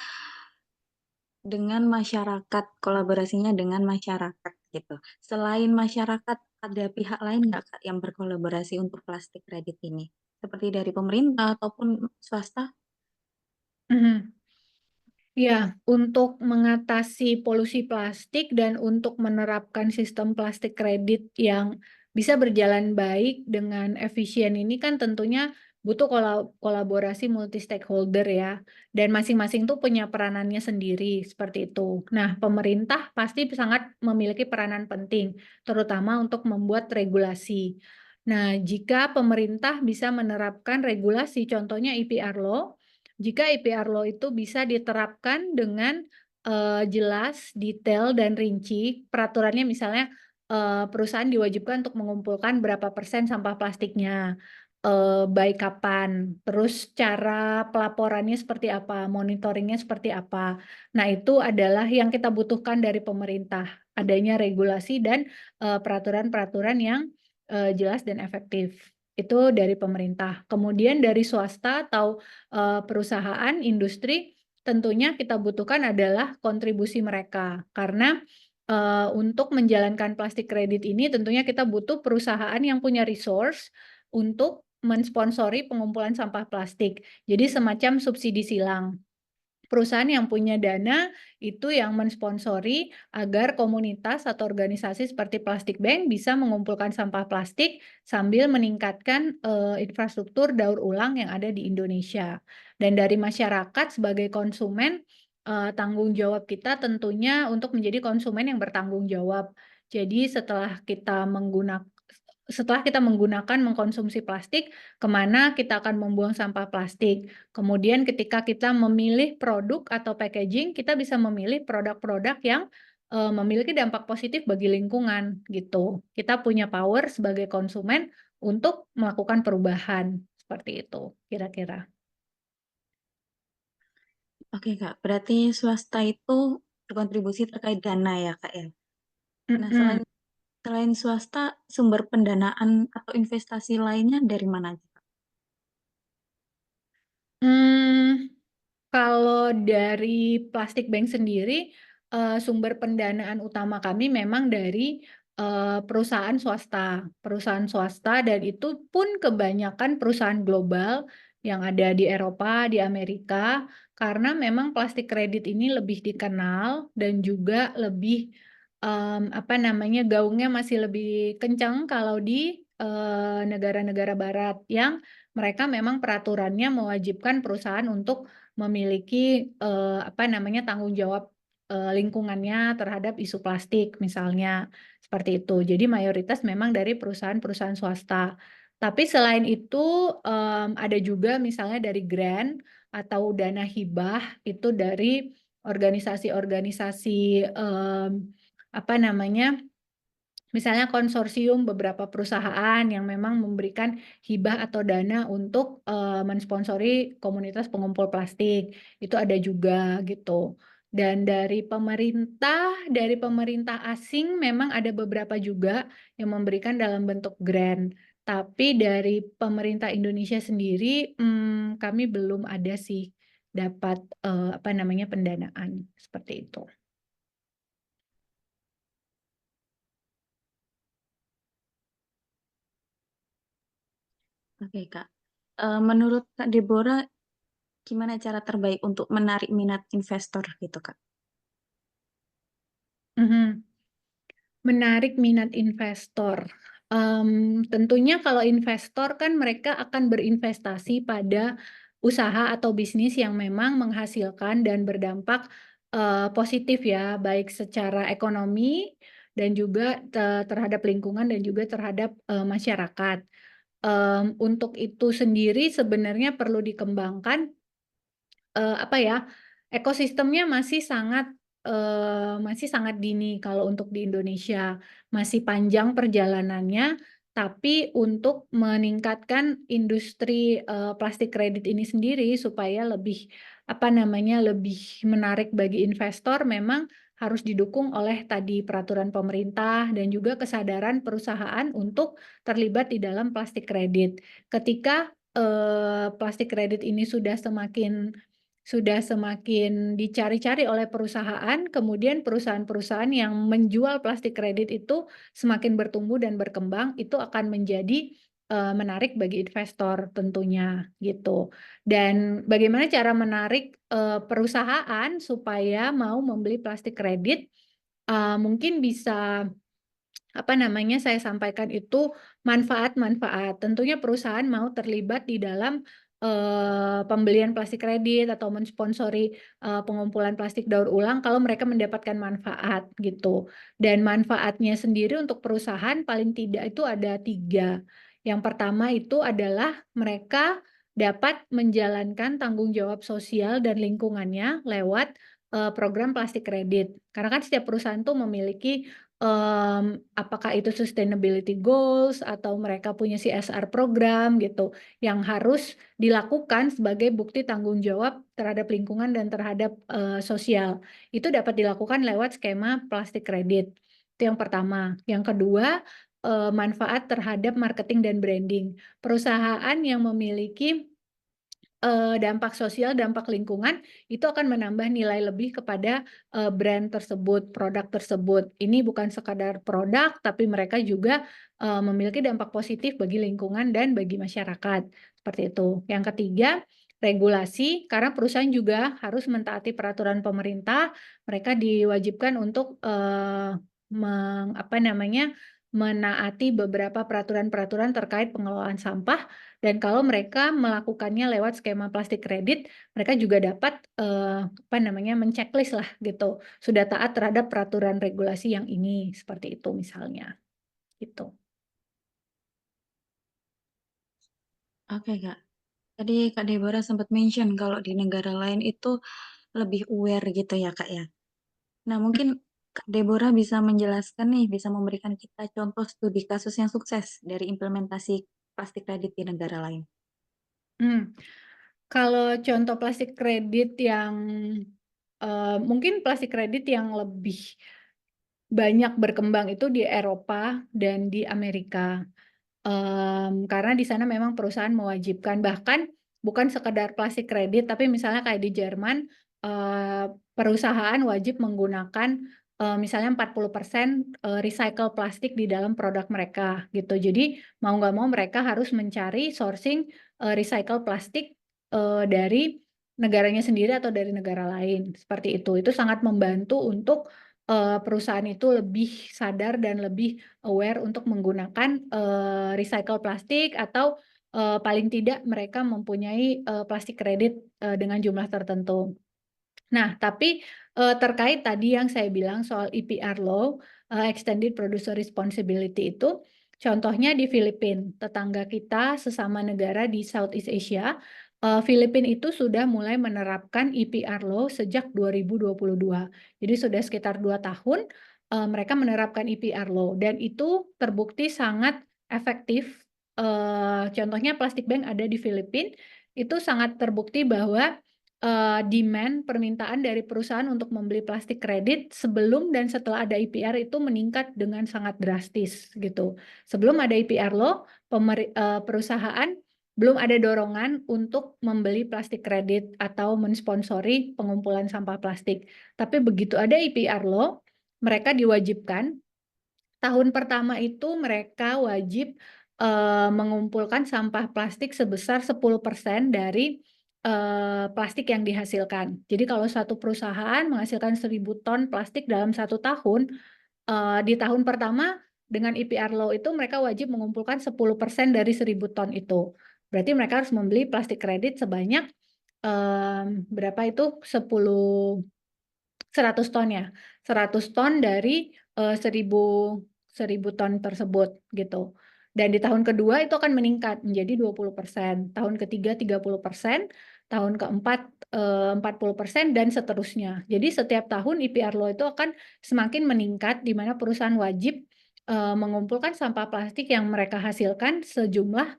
dengan masyarakat, kolaborasinya dengan masyarakat gitu. Selain masyarakat, ada pihak lain nggak Kak yang berkolaborasi untuk plastik kredit ini? Seperti dari pemerintah ataupun swasta? Mhm. Ya, untuk mengatasi polusi plastik dan untuk menerapkan sistem plastik kredit yang bisa berjalan baik dengan efisien ini kan tentunya butuh kolaborasi multi stakeholder ya. Dan masing-masing tuh punya peranannya sendiri seperti itu. Nah, pemerintah pasti sangat memiliki peranan penting, terutama untuk membuat regulasi. Nah, jika pemerintah bisa menerapkan regulasi, contohnya EPR Law, jika EPR Law itu bisa diterapkan dengan jelas, detail, dan rinci, peraturannya misalnya perusahaan diwajibkan untuk mengumpulkan berapa persen sampah plastiknya, baik kapan, terus cara pelaporannya seperti apa, monitoringnya seperti apa. Nah, itu adalah yang kita butuhkan dari pemerintah, adanya regulasi dan peraturan-peraturan yang jelas dan efektif. Itu dari pemerintah. Kemudian dari swasta atau perusahaan, industri, tentunya kita butuhkan adalah kontribusi mereka. Karena untuk menjalankan plastik kredit ini tentunya kita butuh perusahaan yang punya resource untuk mensponsori pengumpulan sampah plastik. Jadi semacam subsidi silang. Perusahaan yang punya dana itu yang mensponsori agar komunitas atau organisasi seperti Plastic Bank bisa mengumpulkan sampah plastik sambil meningkatkan infrastruktur daur ulang yang ada di Indonesia. Dan dari masyarakat sebagai konsumen, tanggung jawab kita tentunya untuk menjadi konsumen yang bertanggung jawab. Jadi setelah kita mengkonsumsi plastik, kemana kita akan membuang sampah plastik. Kemudian ketika kita memilih produk atau packaging, kita bisa memilih produk-produk yang memiliki dampak positif bagi lingkungan gitu. Kita punya power sebagai konsumen untuk melakukan perubahan seperti itu kira-kira. Oke Kak, berarti swasta itu berkontribusi terkait dana ya Kak ya? Nah, Mm-mm. selain swasta, sumber pendanaan atau investasi lainnya dari mana aja Kak? Hmm, Kalau dari Plastic Bank sendiri, sumber pendanaan utama kami memang dari perusahaan swasta. Perusahaan swasta dan itu pun kebanyakan perusahaan global yang ada di Eropa, di Amerika, karena memang plastik kredit ini lebih dikenal dan juga lebih gaungnya masih lebih kencang kalau di negara-negara barat yang mereka memang peraturannya mewajibkan perusahaan untuk memiliki tanggung jawab lingkungannya terhadap isu plastik misalnya seperti itu. Jadi mayoritas memang dari perusahaan-perusahaan swasta. Tapi selain itu ada juga misalnya dari grant atau dana hibah itu dari organisasi-organisasi misalnya konsorsium beberapa perusahaan yang memang memberikan hibah atau dana untuk mensponsori komunitas pengumpul plastik. Itu ada juga gitu. Dan dari pemerintah asing memang ada beberapa juga yang memberikan dalam bentuk grant. Tapi dari pemerintah Indonesia sendiri, kami belum ada sih dapat pendanaan seperti itu. Oke, Kak. Menurut Kak Deborah, gimana cara terbaik untuk menarik minat investor gitu, Kak? Mhm. Menarik minat investor. Tentunya kalau investor kan mereka akan berinvestasi pada usaha atau bisnis yang memang menghasilkan dan berdampak positif ya, baik secara ekonomi dan juga terhadap lingkungan dan juga terhadap masyarakat. Untuk itu sendiri sebenarnya perlu dikembangkan ekosistemnya masih sangat dini kalau untuk di Indonesia. Masih panjang perjalanannya, tapi untuk meningkatkan industri plastik kredit ini sendiri supaya lebih lebih menarik bagi investor memang harus didukung oleh tadi peraturan pemerintah dan juga kesadaran perusahaan untuk terlibat di dalam plastik kredit. Ketika plastik kredit ini sudah semakin dicari-cari oleh perusahaan, kemudian perusahaan-perusahaan yang menjual plastik kredit itu semakin bertumbuh dan berkembang, itu akan menjadi menarik bagi investor tentunya gitu. Dan bagaimana cara menarik perusahaan supaya mau membeli plastik kredit? Mungkin bisa saya sampaikan itu manfaat-manfaat. Tentunya perusahaan mau terlibat di dalam pembelian plastik kredit atau mensponsori pengumpulan plastik daur ulang kalau mereka mendapatkan manfaat gitu. Dan manfaatnya sendiri untuk perusahaan paling tidak itu ada 3. Yang pertama itu adalah mereka dapat menjalankan tanggung jawab sosial dan lingkungannya lewat program plastik kredit. Karena kan setiap perusahaan tuh memiliki apakah itu sustainability goals atau mereka punya CSR program gitu yang harus dilakukan sebagai bukti tanggung jawab terhadap lingkungan dan terhadap sosial. Itu dapat dilakukan lewat skema plastik kredit. Itu yang pertama. Yang kedua, manfaat terhadap marketing dan branding. Perusahaan yang memiliki dampak sosial, dampak lingkungan, itu akan menambah nilai lebih kepada brand tersebut, produk tersebut. Ini bukan sekadar produk, tapi mereka juga memiliki dampak positif bagi lingkungan dan bagi masyarakat. Seperti itu. Yang ketiga, regulasi, karena perusahaan juga harus mentaati peraturan pemerintah. Mereka diwajibkan untuk menaati beberapa peraturan-peraturan terkait pengelolaan sampah. Dan kalau mereka melakukannya lewat skema plastik kredit, mereka juga dapat menceklis lah gitu. Sudah taat terhadap peraturan regulasi yang ini, seperti itu misalnya. Gitu. Oke, Kak. Tadi Kak Deborah sempat mention kalau di negara lain itu lebih aware gitu ya, Kak ya. Nah, mungkin Kak Deborah bisa menjelaskan nih, bisa memberikan kita contoh studi kasus yang sukses dari implementasi plastik kredit di negara lain. Kalau contoh plastik kredit yang mungkin plastik kredit yang lebih banyak berkembang itu di Eropa dan di Amerika. Karena di sana memang perusahaan mewajibkan, bahkan bukan sekedar plastik kredit, tapi misalnya kayak di Jerman, perusahaan wajib menggunakan misalnya 40% recycle plastik di dalam produk mereka gitu. Jadi mau nggak mau mereka harus mencari sourcing recycle plastik dari negaranya sendiri atau dari negara lain. Seperti itu. Itu sangat membantu untuk perusahaan itu lebih sadar dan lebih aware untuk menggunakan recycle plastik atau paling tidak mereka mempunyai plastik kredit dengan jumlah tertentu. Nah, tapi terkait tadi yang saya bilang soal EPR Law, Extended Producer Responsibility itu, contohnya di Filipina, tetangga kita sesama negara di Southeast Asia, Filipina itu sudah mulai menerapkan EPR Law sejak 2022. Jadi sudah sekitar 2 tahun mereka menerapkan EPR Law dan itu terbukti sangat efektif. Contohnya plastik bank ada di Filipina, itu sangat terbukti bahwa demand permintaan dari perusahaan untuk membeli plastik kredit sebelum dan setelah ada IPR itu meningkat dengan sangat drastis gitu. Sebelum ada IPR law, perusahaan belum ada dorongan untuk membeli plastik kredit atau mensponsori pengumpulan sampah plastik. Tapi begitu ada IPR law, mereka diwajibkan. Tahun pertama itu mereka wajib mengumpulkan sampah plastik sebesar 10% dari plastik yang dihasilkan. Jadi kalau satu perusahaan menghasilkan 1.000 ton plastik dalam 1 tahun, di tahun pertama dengan IPR law itu mereka wajib mengumpulkan 10% dari 1.000 ton itu. Berarti mereka harus membeli plastik kredit sebanyak berapa itu? 100 ton ya. 100 ton dari 1.000 ton tersebut gitu. Dan di tahun kedua itu akan meningkat menjadi 20%, tahun ketiga 30%, tahun keempat 40% dan seterusnya. Jadi setiap tahun IPR law itu akan semakin meningkat di mana perusahaan wajib mengumpulkan sampah plastik yang mereka hasilkan sejumlah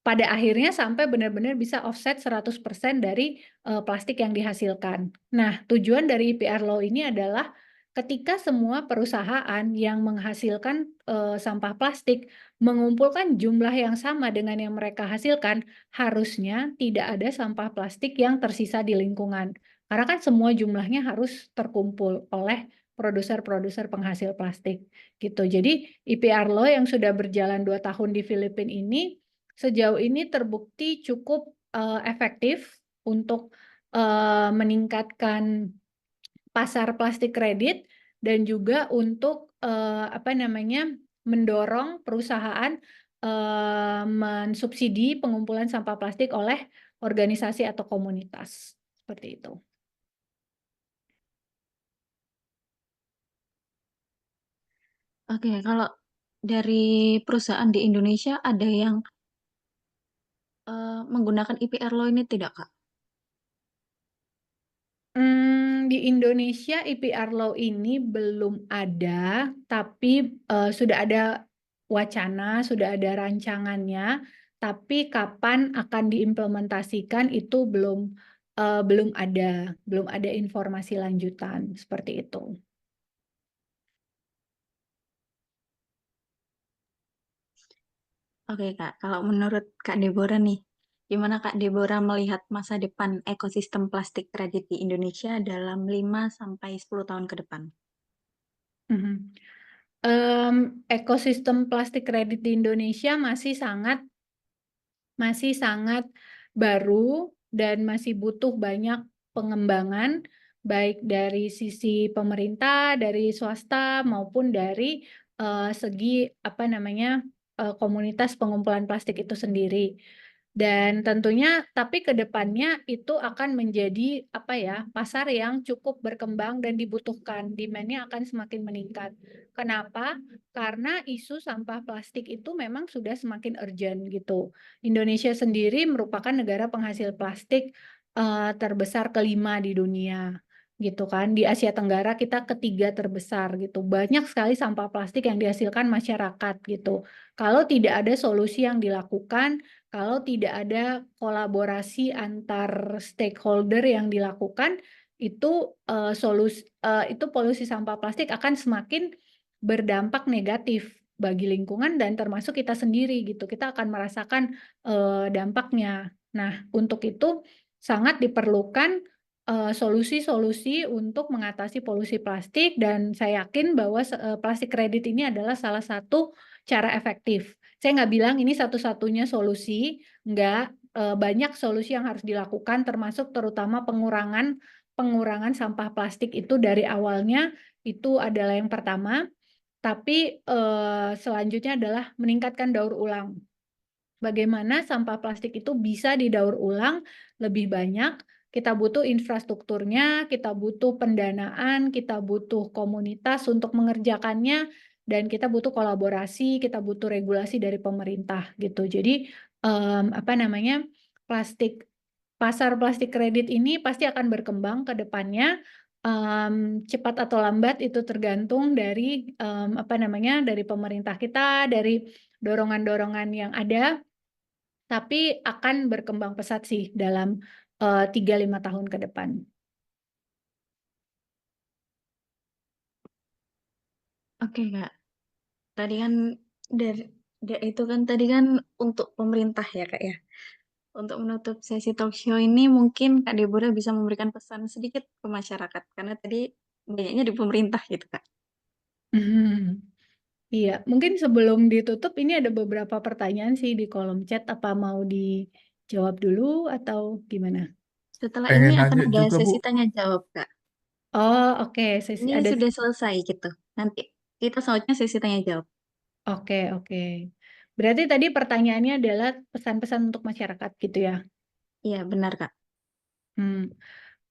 pada akhirnya sampai benar-benar bisa offset 100% dari plastik yang dihasilkan. Nah, tujuan dari IPR law ini adalah ketika semua perusahaan yang menghasilkan sampah plastik mengumpulkan jumlah yang sama dengan yang mereka hasilkan, harusnya tidak ada sampah plastik yang tersisa di lingkungan. Karena kan semua jumlahnya harus terkumpul oleh produser-produser penghasil plastik gitu. Jadi IPR law yang sudah berjalan 2 tahun di Filipina ini sejauh ini terbukti cukup efektif untuk meningkatkan pasar plastik kredit dan juga untuk mendorong perusahaan mensubsidi pengumpulan sampah plastik oleh organisasi atau komunitas seperti itu. Oke, kalau dari perusahaan di Indonesia ada yang menggunakan IPR law ini tidak, Kak? Di Indonesia IPR law ini belum ada, tapi sudah ada wacana, sudah ada rancangannya, tapi kapan akan diimplementasikan itu belum ada informasi lanjutan seperti itu. Oke, Kak. Kalau menurut Kak Deborah nih, gimana Kak Deborah melihat masa depan ekosistem plastik kredit di Indonesia dalam 5-10 tahun ke depan? Mhm. Ekosistem plastik kredit di Indonesia masih sangat baru dan masih butuh banyak pengembangan baik dari sisi pemerintah, dari swasta maupun dari segi komunitas pengumpulan plastik itu sendiri. Dan tentunya tapi ke depannya itu akan menjadi pasar yang cukup berkembang dan dibutuhkan, demand-nya akan semakin meningkat. Kenapa? Karena isu sampah plastik itu memang sudah semakin urgent gitu. Indonesia sendiri merupakan negara penghasil plastik terbesar kelima di dunia gitu kan. Di Asia Tenggara kita ketiga terbesar gitu. Banyak sekali sampah plastik yang dihasilkan masyarakat gitu. Kalau tidak ada solusi yang dilakukan, kalau tidak ada kolaborasi antar stakeholder yang dilakukan, itu polusi sampah plastik akan semakin berdampak negatif bagi lingkungan dan termasuk kita sendiri gitu. Kita akan merasakan dampaknya. Nah, untuk itu sangat diperlukan solusi-solusi untuk mengatasi polusi plastik dan saya yakin bahwa plastik kredit ini adalah salah satu cara efektif. Saya nggak bilang ini satu-satunya solusi, nggak, banyak solusi yang harus dilakukan termasuk terutama pengurangan sampah plastik itu dari awalnya itu adalah yang pertama. Tapi selanjutnya adalah meningkatkan daur ulang. Bagaimana sampah plastik itu bisa didaur ulang lebih banyak? Kita butuh infrastrukturnya, kita butuh pendanaan, kita butuh komunitas untuk mengerjakannya, dan kita butuh kolaborasi, kita butuh regulasi dari pemerintah gitu. Jadi pasar plastik kredit ini pasti akan berkembang ke depannya. Cepat atau lambat itu tergantung dari dari pemerintah kita, dari dorongan-dorongan yang ada, tapi akan berkembang pesat sih dalam 3-5 tahun ke depan. Oke, Kak. Tadi kan itu kan tadi kan untuk pemerintah ya, Kak ya. Untuk menutup sesi talk show ini mungkin Kak Deborah bisa memberikan pesan sedikit ke masyarakat karena tadi banyaknya di pemerintah gitu, Kak. Iya, mungkin sebelum ditutup ini ada beberapa pertanyaan sih di kolom chat. Apa mau dijawab dulu atau gimana? Setelah ini Pengen akan nanya ada juga, Bu. sesi tanya jawab, Kak. Oh, oke. Ini Ada. sudah selesai gitu. Nanti kita selanjutnya sesi tanya jawab. Oke. Berarti tadi pertanyaannya adalah pesan-pesan untuk masyarakat gitu ya. Iya, benar, Kak. Hmm.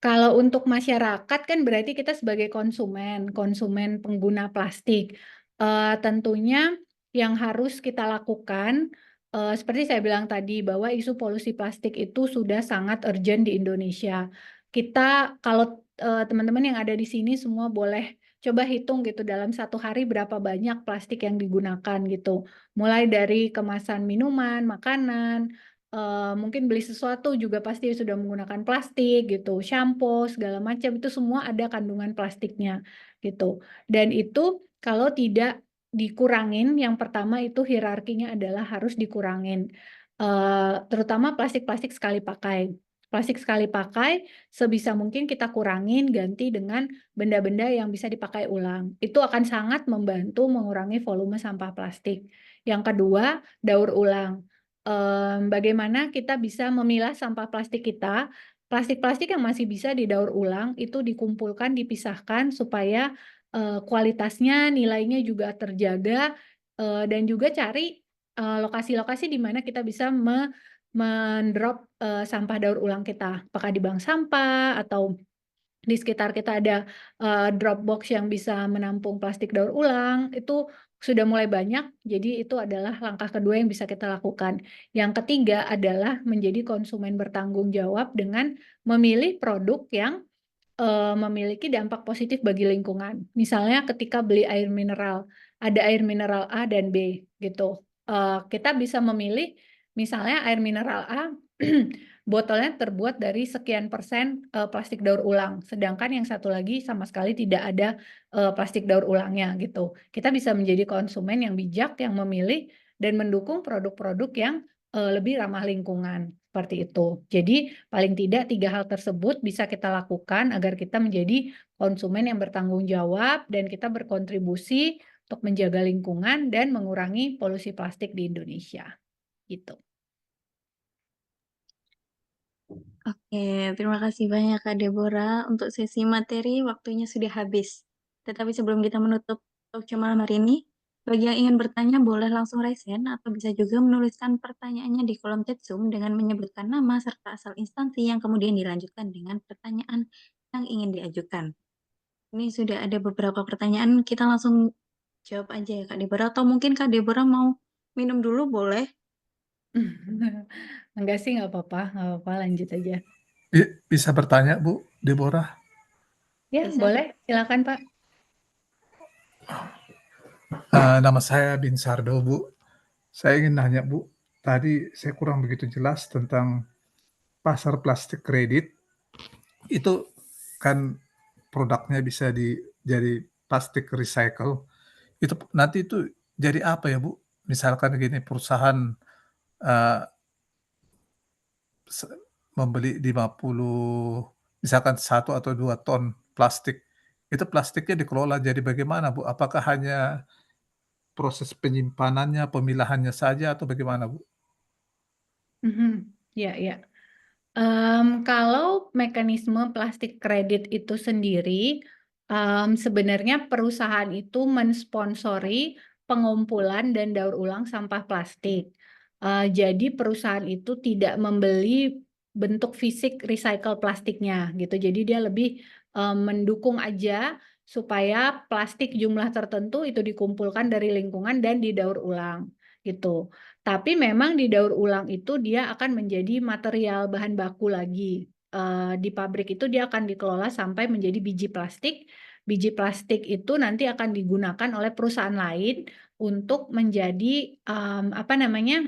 Kalau untuk masyarakat kan berarti kita sebagai konsumen pengguna plastik. Tentunya yang harus kita lakukan, seperti saya bilang tadi bahwa isu polusi plastik itu sudah sangat urgent di Indonesia. Kita kalau teman-teman yang ada di sini semua boleh coba hitung gitu dalam satu hari berapa banyak plastik yang digunakan gitu. Mulai dari kemasan minuman, makanan, mungkin beli sesuatu juga pasti sudah menggunakan plastik gitu, shampoo segala macam itu semua ada kandungan plastiknya gitu. Dan itu kalau tidak dikurangin, yang pertama itu hierarkinya adalah harus dikurangin, terutama plastik-plastik sekali pakai. Plastik sekali pakai sebisa mungkin kita kurangin, ganti dengan benda-benda yang bisa dipakai ulang. Itu akan sangat membantu mengurangi volume sampah plastik. Yang kedua, daur ulang. Bagaimana kita bisa memilah sampah plastik kita. Plastik-plastik yang masih bisa didaur ulang itu dikumpulkan, dipisahkan supaya kualitasnya, nilainya juga terjaga, dan juga cari lokasi-lokasi di mana kita bisa mendrop sampah daur ulang kita, apakah di bank sampah atau di sekitar kita ada drop box yang bisa menampung plastik daur ulang, itu sudah mulai banyak, jadi itu adalah langkah kedua yang bisa kita lakukan. Yang ketiga adalah menjadi konsumen bertanggung jawab dengan memilih produk yang memiliki dampak positif bagi lingkungan. Misalnya ketika beli air mineral, ada air mineral A dan B gitu. Kita bisa memilih misalnya air mineral A botolnya terbuat dari sekian persen plastik daur ulang, sedangkan yang satu lagi sama sekali tidak ada plastik daur ulangnya gitu. Kita bisa menjadi konsumen yang bijak, yang memilih dan mendukung produk-produk yang lebih ramah lingkungan seperti itu. Jadi paling tidak 3 hal tersebut bisa kita lakukan agar kita menjadi konsumen yang bertanggung jawab dan kita berkontribusi untuk menjaga lingkungan dan mengurangi polusi plastik di Indonesia. Gitu. Oke, terima kasih banyak Kak Deborah untuk sesi materi, waktunya sudah habis. Tetapi sebelum kita menutup talk show malam hari ini, bagi yang ingin bertanya boleh langsung raise hand atau bisa juga menuliskan pertanyaannya di kolom chat Zoom dengan menyebutkan nama serta asal instansi yang kemudian dilanjutkan dengan pertanyaan yang ingin diajukan. Ini sudah ada beberapa pertanyaan, kita langsung jawab aja ya Kak Deborah, atau mungkin Kak Deborah mau minum dulu boleh? Enggak sih, nggak apa-apa, lanjut aja. Bisa bertanya, Bu Deborah? Ya, Bisa. boleh, silakan Pak. Nama saya Binsardo, Bu. Saya ingin nanya, Bu, tadi saya kurang begitu jelas tentang pasar plastik kredit. Itu kan produknya bisa jadi plastik recycle. Itu nanti itu jadi apa ya, Bu? Misalkan gini, perusahaan, eee, se membeli 50 misalkan 1 atau 2 ton plastik, itu plastiknya dikelola jadi bagaimana, Bu? Apakah hanya proses penyimpanannya, pemilahannya saja atau bagaimana, Bu? Ya. Kalau mekanisme plastik kredit itu sendiri, sebenarnya perusahaan itu mensponsori pengumpulan dan daur ulang sampah plastik. Jadi perusahaan itu tidak membeli bentuk fisik recycle plastiknya gitu. Jadi dia lebih mendukung aja supaya plastik jumlah tertentu itu dikumpulkan dari lingkungan dan didaur ulang gitu. Tapi memang di daur ulang itu dia akan menjadi material bahan baku lagi. Di pabrik itu dia akan dikelola sampai menjadi biji plastik. Biji plastik itu nanti akan digunakan oleh perusahaan lain untuk menjadi apa namanya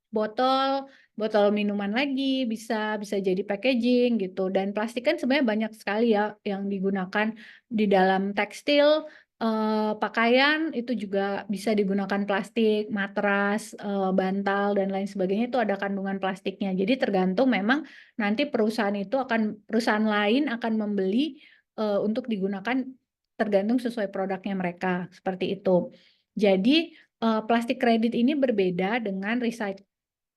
botol botol minuman lagi, bisa jadi packaging gitu. Dan plastik kan sebenarnya banyak sekali ya yang digunakan di dalam tekstil, pakaian itu juga bisa digunakan plastik, matras, bantal dan lain sebagainya itu ada kandungan plastiknya. Jadi tergantung memang nanti perusahaan lain akan membeli untuk digunakan tergantung sesuai produknya mereka, seperti itu. Jadi plastik kredit ini berbeda dengan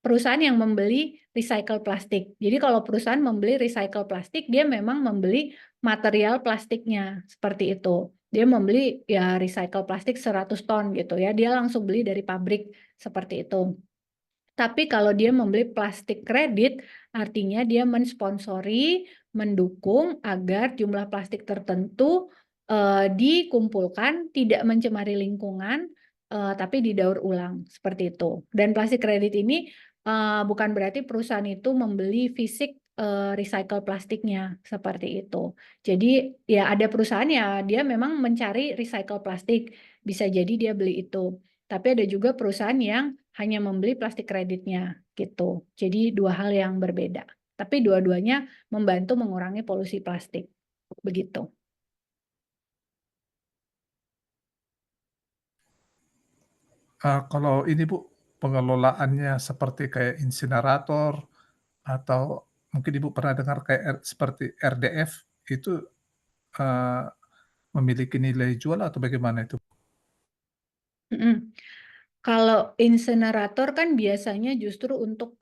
perusahaan yang membeli recycle plastik. Jadi kalau perusahaan membeli recycle plastik, dia memang membeli material plastiknya, seperti itu. Dia membeli ya recycle plastik 100 ton gitu ya, dia langsung beli dari pabrik, seperti itu. Tapi kalau dia membeli plastik kredit, artinya dia mensponsori, mendukung agar jumlah plastik tertentu dikumpulkan, tidak mencemari lingkungan, tapi didaur ulang, seperti itu. Dan plastik kredit ini bukan berarti perusahaan itu membeli fisik recycle plastiknya, seperti itu. Jadi ya ada perusahaan ya dia memang mencari recycle plastik, bisa jadi dia beli itu. Tapi ada juga perusahaan yang hanya membeli plastik kreditnya gitu. Jadi dua hal yang berbeda. Tapi dua-duanya membantu mengurangi polusi plastik. Begitu. Kalau ini Bu, pengelolaannya seperti kayak insinerator atau mungkin Ibu pernah dengar kayak seperti RDF itu, eee, memiliki nilai jual atau bagaimana itu? Mm-mm. Kalau insinerator kan biasanya justru untuk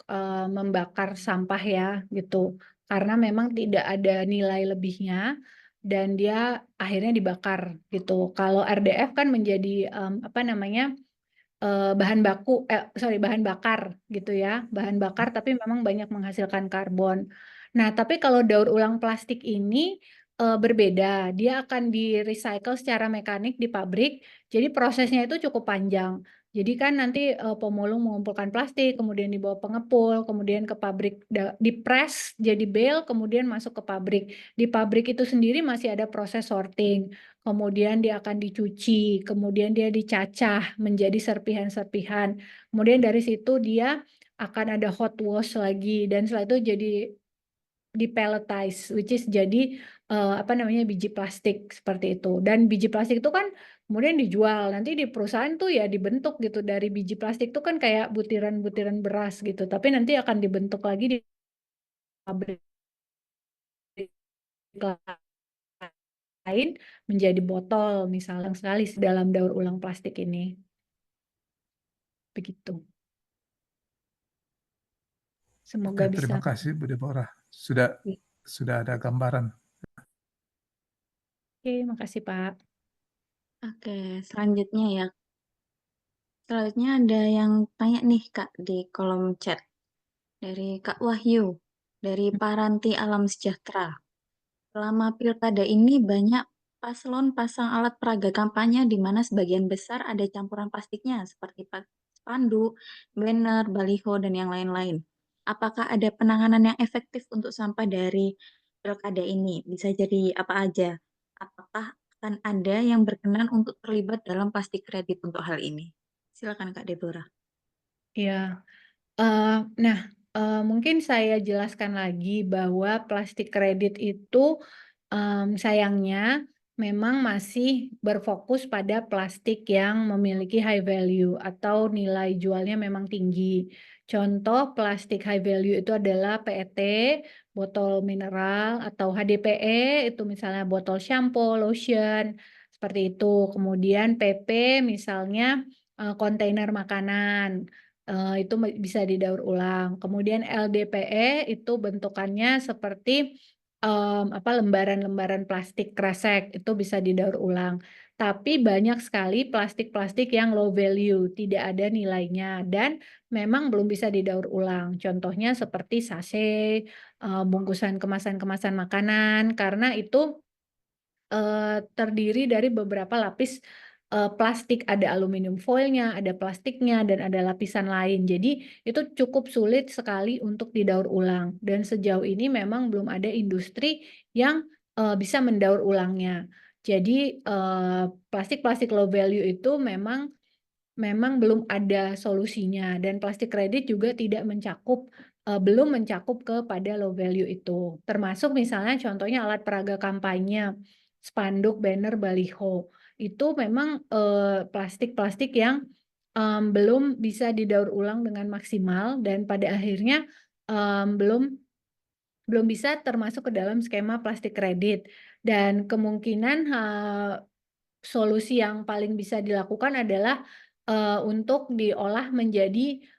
membakar sampah ya gitu. Karena memang tidak ada nilai lebihnya dan dia akhirnya dibakar gitu. Kalau RDF kan menjadi apa namanya? Bahan bakar gitu ya, bahan bakar tapi memang banyak menghasilkan karbon. Nah, tapi kalau daur ulang plastik ini berbeda, dia akan di-recycle secara mekanik di pabrik, jadi prosesnya itu cukup panjang. Jadi kan nanti pemulung mengumpulkan plastik, kemudian dibawa pengepul, kemudian ke pabrik dipres jadi bale, kemudian masuk ke pabrik. Di pabrik itu sendiri masih ada proses sorting. Kemudian dia akan dicuci, kemudian dia dicacah menjadi serpihan-serpihan. Kemudian dari situ dia akan ada hot wash lagi dan setelah itu jadi dipelletize, which is jadi apa namanya biji plastik seperti itu. Dan biji plastik itu kan kemudian dijual. Nanti di perusahaan tuh ya dibentuk gitu dari biji plastik itu kan kayak butiran-butiran beras gitu. Tapi nanti akan dibentuk lagi di pabrik lain menjadi botol misalnya sekali dalam daur ulang plastik ini. Begitu. Semoga Oke, bisa. terima kasih Bu Deborah, sudah ada gambaran. Oke, makasih Pak. Oke, selanjutnya ya. Selanjutnya ada yang tanya nih Kak di kolom chat dari Kak Wahyu dari Paranti Alam Sejahtera. Selama pilkada ini banyak paslon pasang alat peraga kampanye di mana sebagian besar ada campuran plastiknya seperti spanduk, banner, baliho, dan yang lain-lain. Apakah ada penanganan yang efektif untuk sampah dari pilkada ini? Bisa jadi apa aja? Apakah akan ada yang berkenan untuk terlibat dalam plastik kredit untuk hal ini? Silakan Kak Deborah. Ya, nah mungkin saya jelaskan lagi bahwa plastik kredit itu sayangnya memang masih berfokus pada plastik yang memiliki high value atau nilai jualnya memang tinggi. Contoh plastik high value itu adalah PET, botol mineral, atau HDPE, itu misalnya botol shampoo, lotion, seperti itu. Kemudian PP misalnya kontainer makanan. Itu bisa didaur ulang. Kemudian LDPE itu bentukannya seperti lembaran-lembaran plastik kresek, itu bisa didaur ulang. Tapi banyak sekali plastik-plastik yang low value, tidak ada nilainya dan memang belum bisa didaur ulang. Contohnya seperti sachet, bungkusan kemasan-kemasan makanan, karena itu terdiri dari beberapa lapis plastik, ada aluminium foilnya, ada plastiknya, dan ada lapisan lain. Jadi itu cukup sulit sekali untuk didaur ulang. Dan sejauh ini memang belum ada industri yang bisa mendaur ulangnya. Jadi plastik-plastik low value itu memang memang belum ada solusinya dan plastik kredit juga tidak mencakup belum mencakup kepada low value itu. Termasuk misalnya contohnya alat peraga kampanye, spanduk, banner, baliho. Itu memang plastik-plastik yang belum bisa didaur ulang dengan maksimal dan pada akhirnya belum bisa termasuk ke dalam skema plastik kredit. Dan kemungkinan solusi yang paling bisa dilakukan adalah untuk diolah menjadi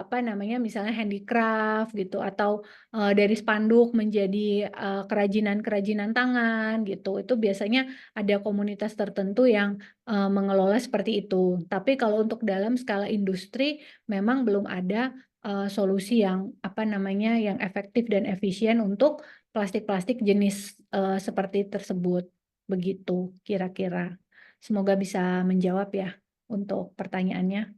apa namanya misalnya handicraft gitu atau dari spanduk menjadi kerajinan-kerajinan tangan gitu. Itu biasanya ada komunitas tertentu yang mengelola seperti itu. Tapi kalau untuk dalam skala industri memang belum ada solusi yang apa namanya yang efektif dan efisien untuk plastik-plastik jenis seperti tersebut. Begitu kira-kira. Semoga bisa menjawab ya untuk pertanyaannya.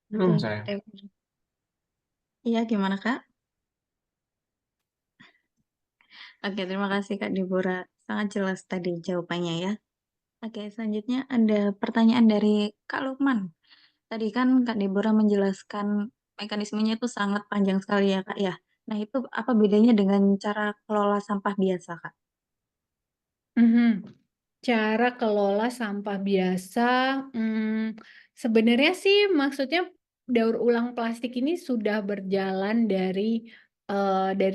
Belum Oke, saya. Kak Deborah. Iya, gimana Kak? Oke, terima kasih Kak Deborah. Sangat jelas tadi jawabannya ya. Oke, selanjutnya ada pertanyaan dari Kak Lukman. Tadi kan Kak Deborah menjelaskan mekanismenya itu sangat panjang sekali ya Kak ya. Nah, itu apa bedanya dengan cara kelola sampah biasa Kak? Cara kelola sampah biasa, sebenarnya sih maksudnya daur ulang plastik ini sudah berjalan dari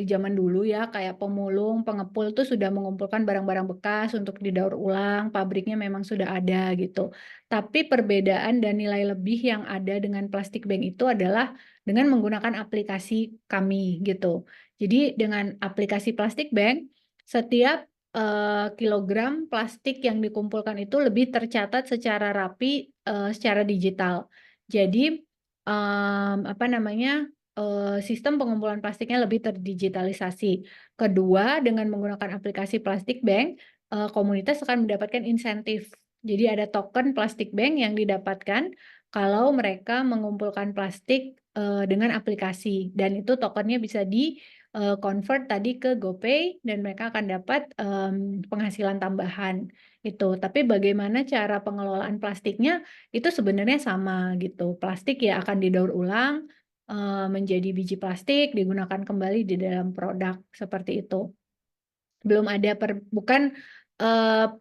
zaman dulu ya, kayak pemulung, pengepul tuh sudah mengumpulkan barang-barang bekas untuk didaur ulang, pabriknya memang sudah ada gitu. Tapi perbedaan dan nilai lebih yang ada dengan plastik bank itu adalah dengan menggunakan aplikasi kami gitu. Jadi dengan aplikasi plastik bank, setiap kilogram plastik yang dikumpulkan itu lebih tercatat secara rapi secara digital. Jadi apa namanya sistem pengumpulan plastiknya lebih terdigitalisasi. Kedua, dengan menggunakan aplikasi Plastik Bank, komunitas akan mendapatkan insentif. Jadi ada token Plastik Bank yang didapatkan kalau mereka mengumpulkan plastik dengan aplikasi dan itu tokennya bisa di convert tadi ke GoPay dan mereka akan dapat penghasilan tambahan itu. Tapi bagaimana cara pengelolaan plastiknya itu sebenarnya sama gitu. Plastik ya akan didaur ulang menjadi biji plastik digunakan kembali di dalam produk seperti itu. Belum ada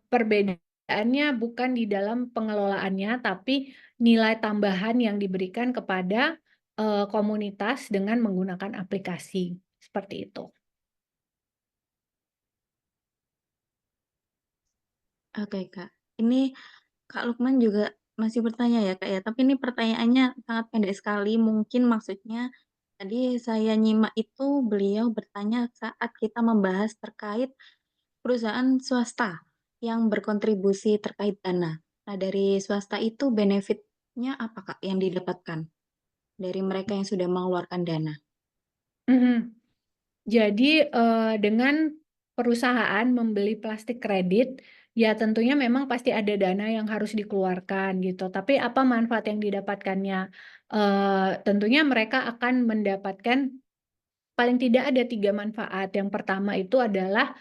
perbedaannya bukan di dalam pengelolaannya tapi nilai tambahan yang diberikan kepada komunitas dengan menggunakan aplikasi. Seperti itu. Oke Kak, ini Kak Lukman juga masih bertanya ya Kak ya, tapi ini pertanyaannya sangat pendek sekali. Mungkin maksudnya tadi saya nyimak itu beliau bertanya saat kita membahas terkait perusahaan swasta yang berkontribusi terkait dana. Nah, dari swasta itu benefitnya apa Kak yang didapatkan dari mereka yang sudah mengeluarkan dana? Jadi dengan perusahaan membeli plastik kredit, ya tentunya memang pasti ada dana yang harus dikeluarkan gitu. Tapi apa manfaat yang didapatkannya? Tentunya mereka akan mendapatkan paling tidak ada 3 manfaat. Yang pertama itu adalah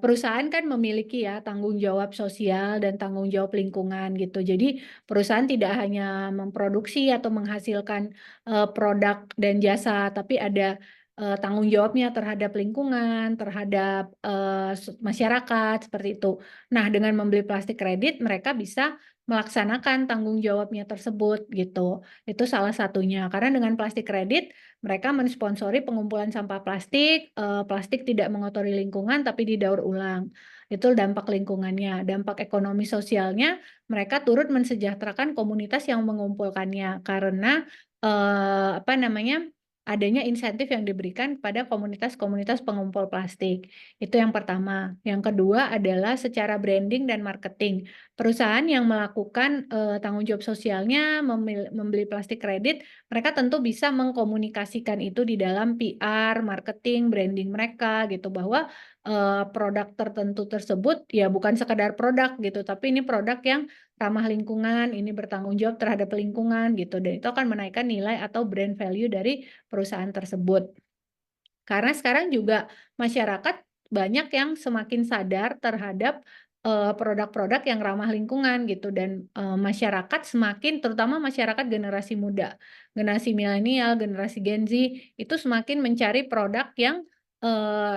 perusahaan kan memiliki ya tanggung jawab sosial dan tanggung jawab lingkungan gitu. Jadi perusahaan tidak hanya memproduksi atau menghasilkan produk dan jasa, tapi ada tanggung jawabnya terhadap lingkungan, terhadap masyarakat seperti itu. Nah, dengan membeli plastik kredit mereka bisa melaksanakan tanggung jawabnya tersebut gitu. Itu salah satunya. Karena dengan plastik kredit mereka mensponsori pengumpulan sampah plastik, plastik tidak mengotori lingkungan tapi didaur ulang. Itu dampak lingkungannya. Dampak ekonomi sosialnya, mereka turut mensejahterakan komunitas yang mengumpulkannya karena apa namanya adanya insentif yang diberikan kepada komunitas-komunitas pengumpul plastik. Itu yang pertama. Yang kedua adalah secara branding dan marketing. Perusahaan yang melakukan tanggung jawab sosialnya membeli plastik kredit mereka tentu bisa mengkomunikasikan itu di dalam PR, marketing, branding mereka gitu bahwa produk tertentu tersebut ya bukan sekedar produk gitu, tapi ini produk yang ramah lingkungan, ini bertanggung jawab terhadap lingkungan gitu, dan itu akan menaikkan nilai atau brand value dari perusahaan tersebut. Karena sekarang juga masyarakat banyak yang semakin sadar terhadap produk-produk yang ramah lingkungan gitu, dan masyarakat semakin, terutama masyarakat generasi muda, generasi milenial, generasi Gen Z itu semakin mencari produk yang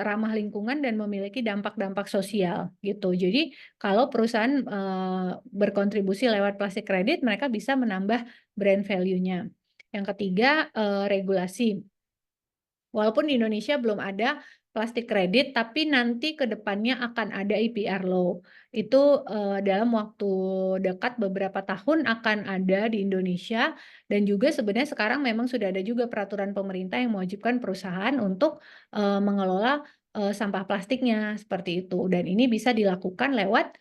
ramah lingkungan dan memiliki dampak-dampak sosial gitu. Jadi kalau perusahaan berkontribusi lewat plastik kredit, mereka bisa menambah brand value-nya. Yang ketiga, regulasi. Walaupun di Indonesia belum ada plastik kredit, tapi nanti ke depannya akan ada EPR Law. Itu dalam waktu dekat beberapa tahun akan ada di Indonesia, dan juga sebenarnya sekarang memang sudah ada juga peraturan pemerintah yang mewajibkan perusahaan untuk mengelola sampah plastiknya seperti itu. Dan ini bisa dilakukan lewat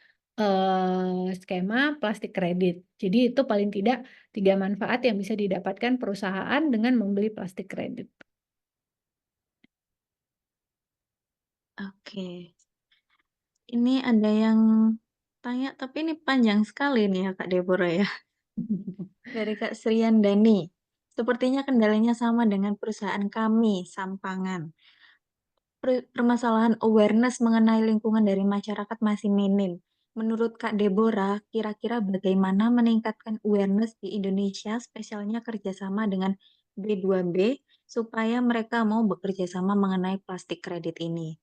skema plastik kredit. Jadi itu paling tidak 3 manfaat yang bisa didapatkan perusahaan dengan membeli plastik kredit. Oke. Ini ada yang tanya, tapi ini panjang sekali nih ya Kak Deborah ya. Dari Kak Sriandani. Sepertinya kendalanya sama dengan perusahaan kami, Sampangan. Permasalahan awareness mengenai lingkungan dari masyarakat masih minim. Menurut Kak Deborah, kira-kira bagaimana meningkatkan awareness di Indonesia, spesialnya kerjasama dengan B2B, supaya mereka mau bekerja sama mengenai plastik kredit ini?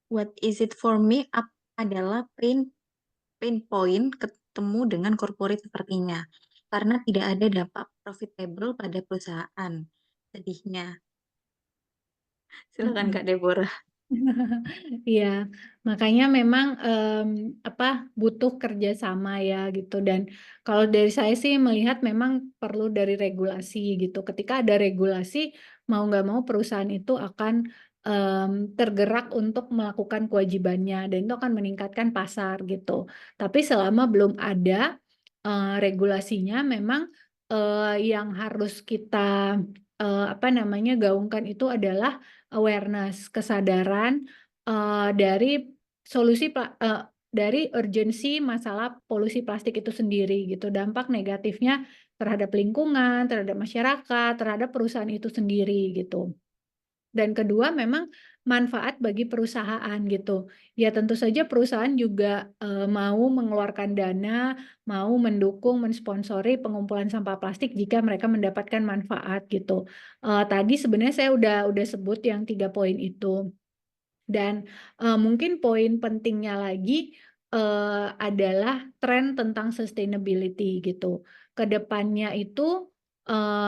What is it for me adalah pain point ketemu dengan corporate sepertinya, karena tidak ada dampak profitable pada perusahaan. Sedihnya. Silakan Kak Deborah. Iya, makanya memang butuh kerjasama ya gitu, dan kalau dari saya sih melihat memang perlu dari regulasi gitu. Ketika ada regulasi, mau nggak mau perusahaan itu akan tergerak untuk melakukan kewajibannya, dan itu akan meningkatkan pasar gitu. Tapi selama belum ada regulasinya, memang yang harus kita gaungkan itu adalah awareness, kesadaran dari urgensi masalah polusi plastik itu sendiri gitu, dampak negatifnya terhadap lingkungan, terhadap masyarakat, terhadap perusahaan itu sendiri gitu. Dan kedua, memang manfaat bagi perusahaan gitu. Ya tentu saja perusahaan juga mau mengeluarkan dana, mau mendukung, mensponsori pengumpulan sampah plastik jika mereka mendapatkan manfaat gitu. Tadi sebenarnya saya udah sebut yang 3 poin itu. Dan mungkin poin pentingnya lagi adalah tren tentang sustainability gitu. Kedepannya itu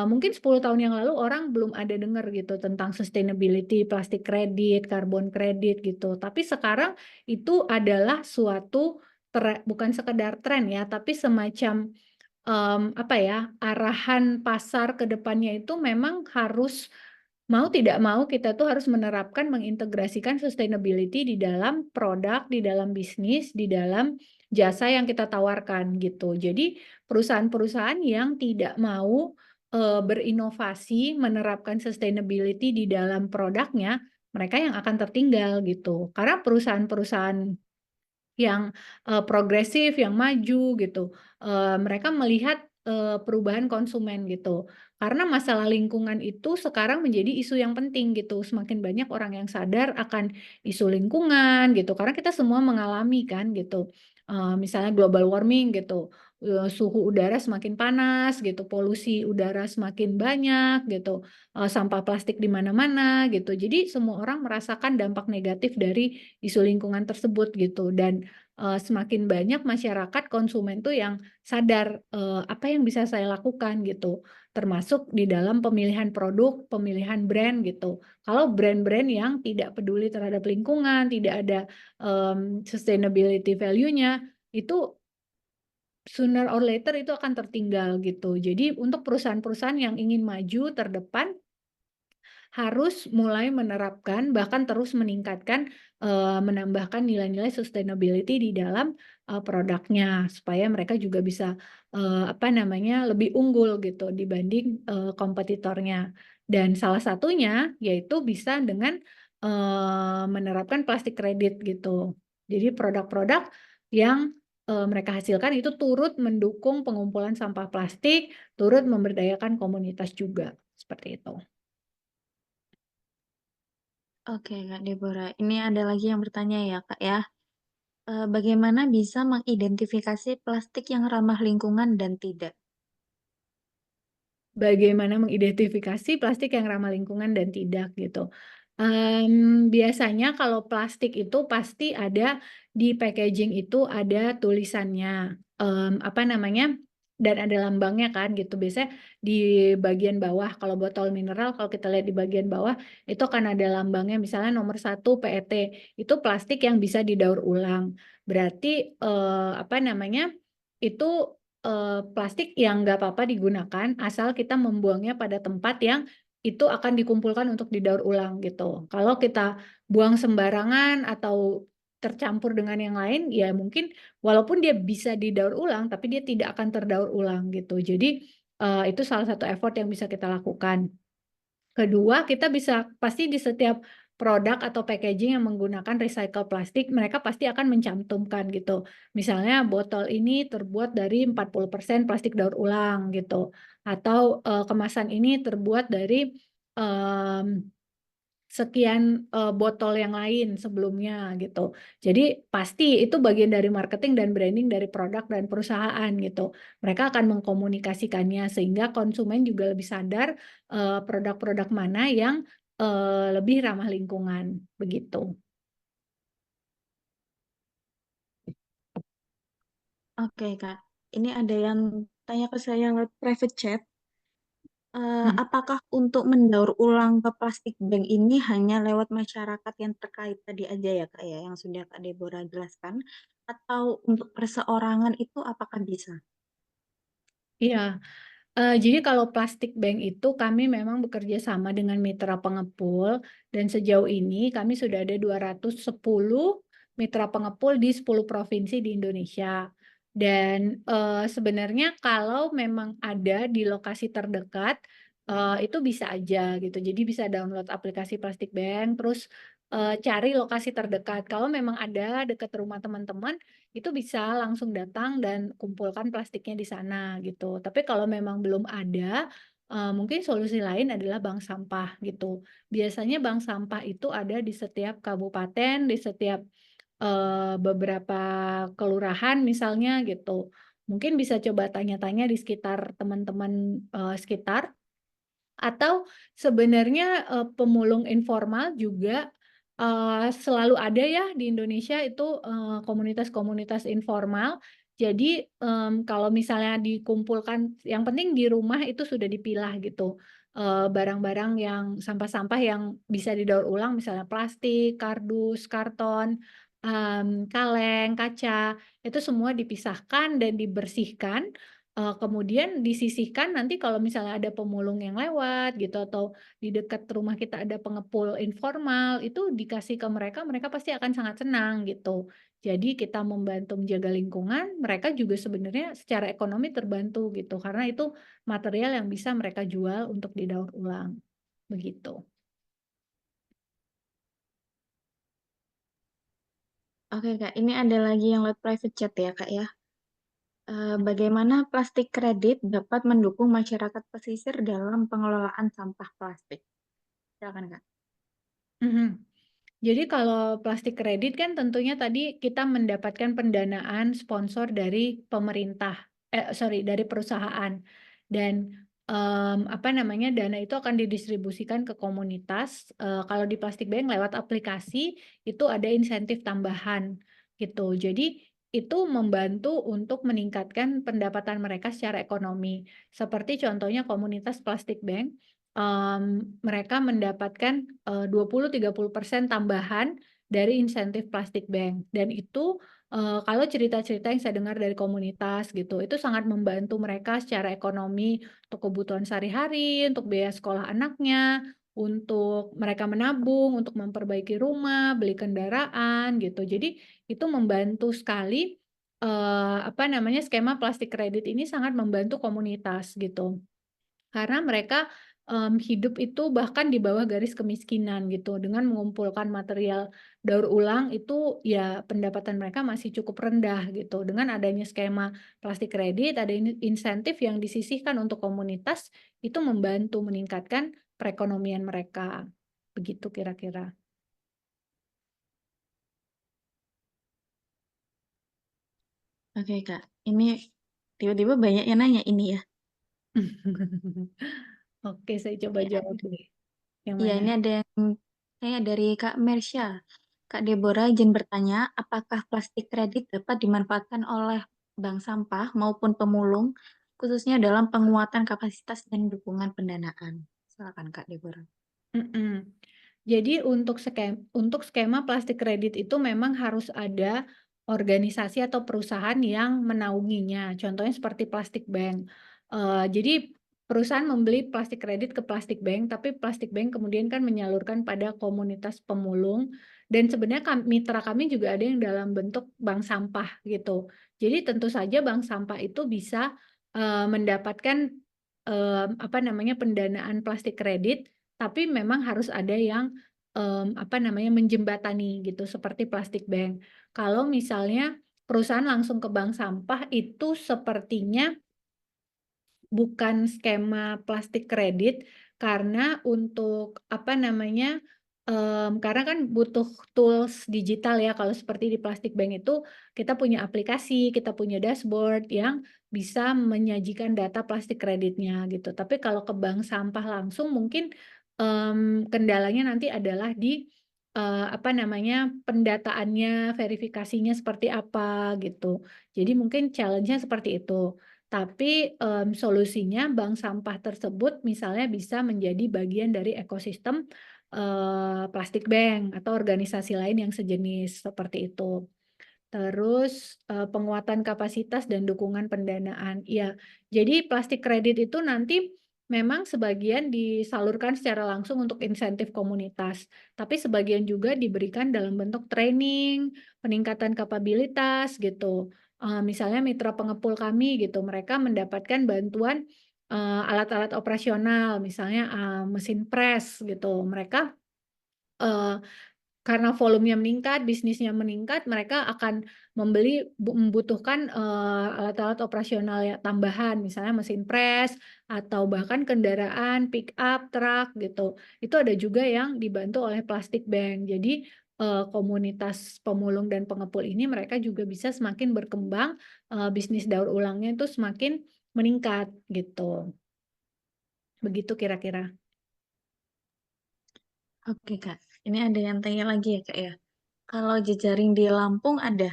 mungkin 10 tahun yang lalu orang belum ada dengar gitu tentang sustainability, plastik kredit, karbon kredit gitu. Tapi sekarang itu adalah suatu bukan sekedar tren ya, tapi semacam arahan pasar ke depannya itu memang harus, mau tidak mau kita tuh harus menerapkan, mengintegrasikan sustainability di dalam produk, di dalam bisnis, di dalam jasa yang kita tawarkan gitu. Jadi perusahaan-perusahaan yang tidak mau berinovasi, menerapkan sustainability di dalam produknya, mereka yang akan tertinggal gitu. Karena perusahaan-perusahaan yang progresif, yang maju gitu, mereka melihat perubahan konsumen gitu. Karena masalah lingkungan itu sekarang menjadi isu yang penting gitu. Semakin banyak orang yang sadar akan isu lingkungan gitu. Karena kita semua mengalami kan gitu. Misalnya global warming gitu. Suhu udara semakin panas gitu, polusi udara semakin banyak gitu, sampah plastik di mana-mana gitu. Jadi semua orang merasakan dampak negatif dari isu lingkungan tersebut gitu, dan semakin banyak masyarakat konsumen tuh yang sadar apa yang bisa saya lakukan gitu, termasuk di dalam pemilihan produk, pemilihan brand gitu. Kalau brand-brand yang tidak peduli terhadap lingkungan, tidak ada sustainability value-nya, itu sooner or later itu akan tertinggal gitu. Jadi untuk perusahaan-perusahaan yang ingin maju terdepan, harus mulai menerapkan, bahkan terus meningkatkan, menambahkan nilai-nilai sustainability di dalam produknya, supaya mereka juga bisa lebih unggul gitu dibanding kompetitornya. Dan salah satunya yaitu bisa dengan menerapkan plastik kredit gitu. Jadi produk-produk yang mereka hasilkan itu turut mendukung pengumpulan sampah plastik, turut memberdayakan komunitas juga, seperti itu. Oke, Kak Deborah. Ini ada lagi yang bertanya ya, Kak ya. Bagaimana bisa mengidentifikasi plastik yang ramah lingkungan dan tidak? Bagaimana mengidentifikasi plastik yang ramah lingkungan dan tidak gitu. Biasanya kalau plastik itu pasti ada di packaging itu ada tulisannya, apa namanya, dan ada lambangnya kan gitu. Biasanya di bagian bawah kalau botol mineral kalau kita lihat di bagian bawah itu akan ada lambangnya misalnya nomor 1 PET, itu plastik yang bisa didaur ulang. Berarti, apa namanya, itu plastik yang nggak apa-apa digunakan asal kita membuangnya pada tempat yang itu akan dikumpulkan untuk didaur ulang gitu. Kalau kita buang sembarangan atau tercampur dengan yang lain, ya mungkin walaupun dia bisa didaur ulang, tapi dia tidak akan terdaur ulang gitu. Jadi itu salah satu effort yang bisa kita lakukan. Kedua, kita bisa pasti di setiap produk atau packaging yang menggunakan recycle plastik, mereka pasti akan mencantumkan gitu. Misalnya botol ini terbuat dari 40% plastik daur ulang gitu. Atau kemasan ini terbuat dari sekian botol yang lain sebelumnya gitu. Jadi pasti itu bagian dari marketing dan branding dari produk dan perusahaan gitu. Mereka akan mengkomunikasikannya sehingga konsumen juga lebih sadar produk-produk mana yang lebih ramah lingkungan begitu. Oke, Kak. Ini ada yang tanya ke saya lewat private chat. Apakah untuk mendaur ulang ke plastik bag ini hanya lewat masyarakat yang terkait tadi aja ya, Kak ya, yang sudah Kak Deborah jelaskan? Atau untuk perseorangan itu apakah bisa? Iya. Jadi kalau plastik bank itu kami memang bekerja sama dengan mitra pengepul dan sejauh ini kami sudah ada 210 mitra pengepul di 10 provinsi di Indonesia. Dan sebenarnya kalau memang ada di lokasi terdekat itu bisa aja gitu. Jadi bisa download aplikasi Plastik Bank terus cari lokasi terdekat. Kalau memang ada dekat rumah teman-teman itu bisa langsung datang dan kumpulkan plastiknya di sana gitu. Tapi kalau memang belum ada, mungkin solusi lain adalah bank sampah gitu. Biasanya bank sampah itu ada di setiap kabupaten, di setiap beberapa kelurahan misalnya gitu. Mungkin bisa coba tanya-tanya di sekitar teman-teman sekitar atau sebenarnya pemulung informal juga selalu ada ya di Indonesia itu komunitas-komunitas informal. Jadi kalau misalnya dikumpulkan, yang penting di rumah itu sudah dipilah gitu barang-barang yang sampah-sampah yang bisa didaur ulang, misalnya plastik, kardus, karton, kaleng, kaca, itu semua dipisahkan dan dibersihkan. Kemudian disisihkan nanti kalau misalnya ada pemulung yang lewat gitu atau di dekat rumah kita ada pengepul informal, itu dikasih ke mereka, mereka pasti akan sangat senang gitu. Jadi kita membantu menjaga lingkungan, mereka juga sebenarnya secara ekonomi terbantu gitu, karena itu material yang bisa mereka jual untuk didaur ulang, begitu. Oke, Kak. Ini ada lagi yang lewat private chat ya, Kak ya. Bagaimana plastik kredit dapat mendukung masyarakat pesisir dalam pengelolaan sampah plastik? Silakan, Kak. Mhm. Jadi kalau plastik kredit kan tentunya tadi kita mendapatkan pendanaan sponsor dari pemerintah, sorry dari perusahaan dan apa namanya dana itu akan didistribusikan ke komunitas. Kalau di Plastik Bank lewat aplikasi itu ada insentif tambahan gitu. Jadi itu membantu untuk meningkatkan pendapatan mereka secara ekonomi. Seperti contohnya komunitas Plastik Bank mereka mendapatkan 20-30% tambahan dari insentif Plastik Bank dan itu kalau cerita-cerita yang saya dengar dari komunitas gitu, itu sangat membantu mereka secara ekonomi untuk kebutuhan sehari-hari, untuk biaya sekolah anaknya, untuk mereka menabung, untuk memperbaiki rumah, beli kendaraan gitu. Jadi itu membantu sekali apa namanya skema plastik kredit ini sangat membantu komunitas gitu. Karena mereka hidup itu bahkan di bawah garis kemiskinan gitu. Dengan mengumpulkan material daur ulang itu ya pendapatan mereka masih cukup rendah gitu. Dengan adanya skema plastik kredit, ada insentif yang disisihkan untuk komunitas, itu membantu meningkatkan perekonomian mereka. Begitu kira-kira. Oke, Kak. Ini tiba-tiba banyak yang nanya ini ya. Oke, saya coba Iya, jawab deh. Yang iya, mana? ini ada yang saya dari Kak Mersya. Kak Deborah izin bertanya, apakah plastik kredit dapat dimanfaatkan oleh bank sampah maupun pemulung, khususnya dalam penguatan kapasitas dan dukungan pendanaan? Silakan Kak Deborah. Mm-mm. Jadi untuk skema plastik kredit itu memang harus ada organisasi atau perusahaan yang menaunginya. Contohnya seperti Plastik Bank. Jadi perusahaan membeli plastik kredit ke Plastik Bank, tapi Plastik Bank kemudian kan menyalurkan pada komunitas pemulung. Dan sebenarnya mitra kami juga ada yang dalam bentuk bank sampah gitu. Jadi tentu saja bank sampah itu bisa mendapatkan apa namanya pendanaan plastik kredit, tapi memang harus ada yang apa namanya menjembatani gitu seperti Plastik Bank. Kalau misalnya perusahaan langsung ke bank sampah itu sepertinya bukan skema plastik kredit karena untuk apa namanya karena kan butuh tools digital ya kalau seperti di Plastik Bank itu kita punya aplikasi, kita punya dashboard yang bisa menyajikan data plastik kreditnya gitu. Tapi kalau ke bank sampah langsung mungkin kendalanya nanti adalah di apa namanya pendataannya, verifikasinya seperti apa gitu. Jadi mungkin challenge-nya seperti itu. Tapi solusinya bank sampah tersebut misalnya bisa menjadi bagian dari ekosistem Plastik Bank atau organisasi lain yang sejenis seperti itu. Terus penguatan kapasitas dan dukungan pendanaan. Ya, jadi plastik kredit itu nanti memang sebagian disalurkan secara langsung untuk insentif komunitas, tapi sebagian juga diberikan dalam bentuk training, peningkatan kapabilitas gitu. Misalnya mitra pengepul kami gitu, mereka mendapatkan bantuan alat-alat operasional, misalnya mesin press gitu. Mereka karena volumenya meningkat, bisnisnya meningkat, mereka akan membutuhkan alat-alat operasional ya, tambahan, misalnya mesin press atau bahkan kendaraan pick up, truk gitu. Itu ada juga yang dibantu oleh Plastik Bank. Jadi komunitas pemulung dan pengepul ini mereka juga bisa semakin berkembang, bisnis daur ulangnya itu semakin meningkat gitu. Begitu kira-kira. Oke Kak, ini ada yang tanya lagi ya Kak ya. Kalau jejaring di Lampung ada?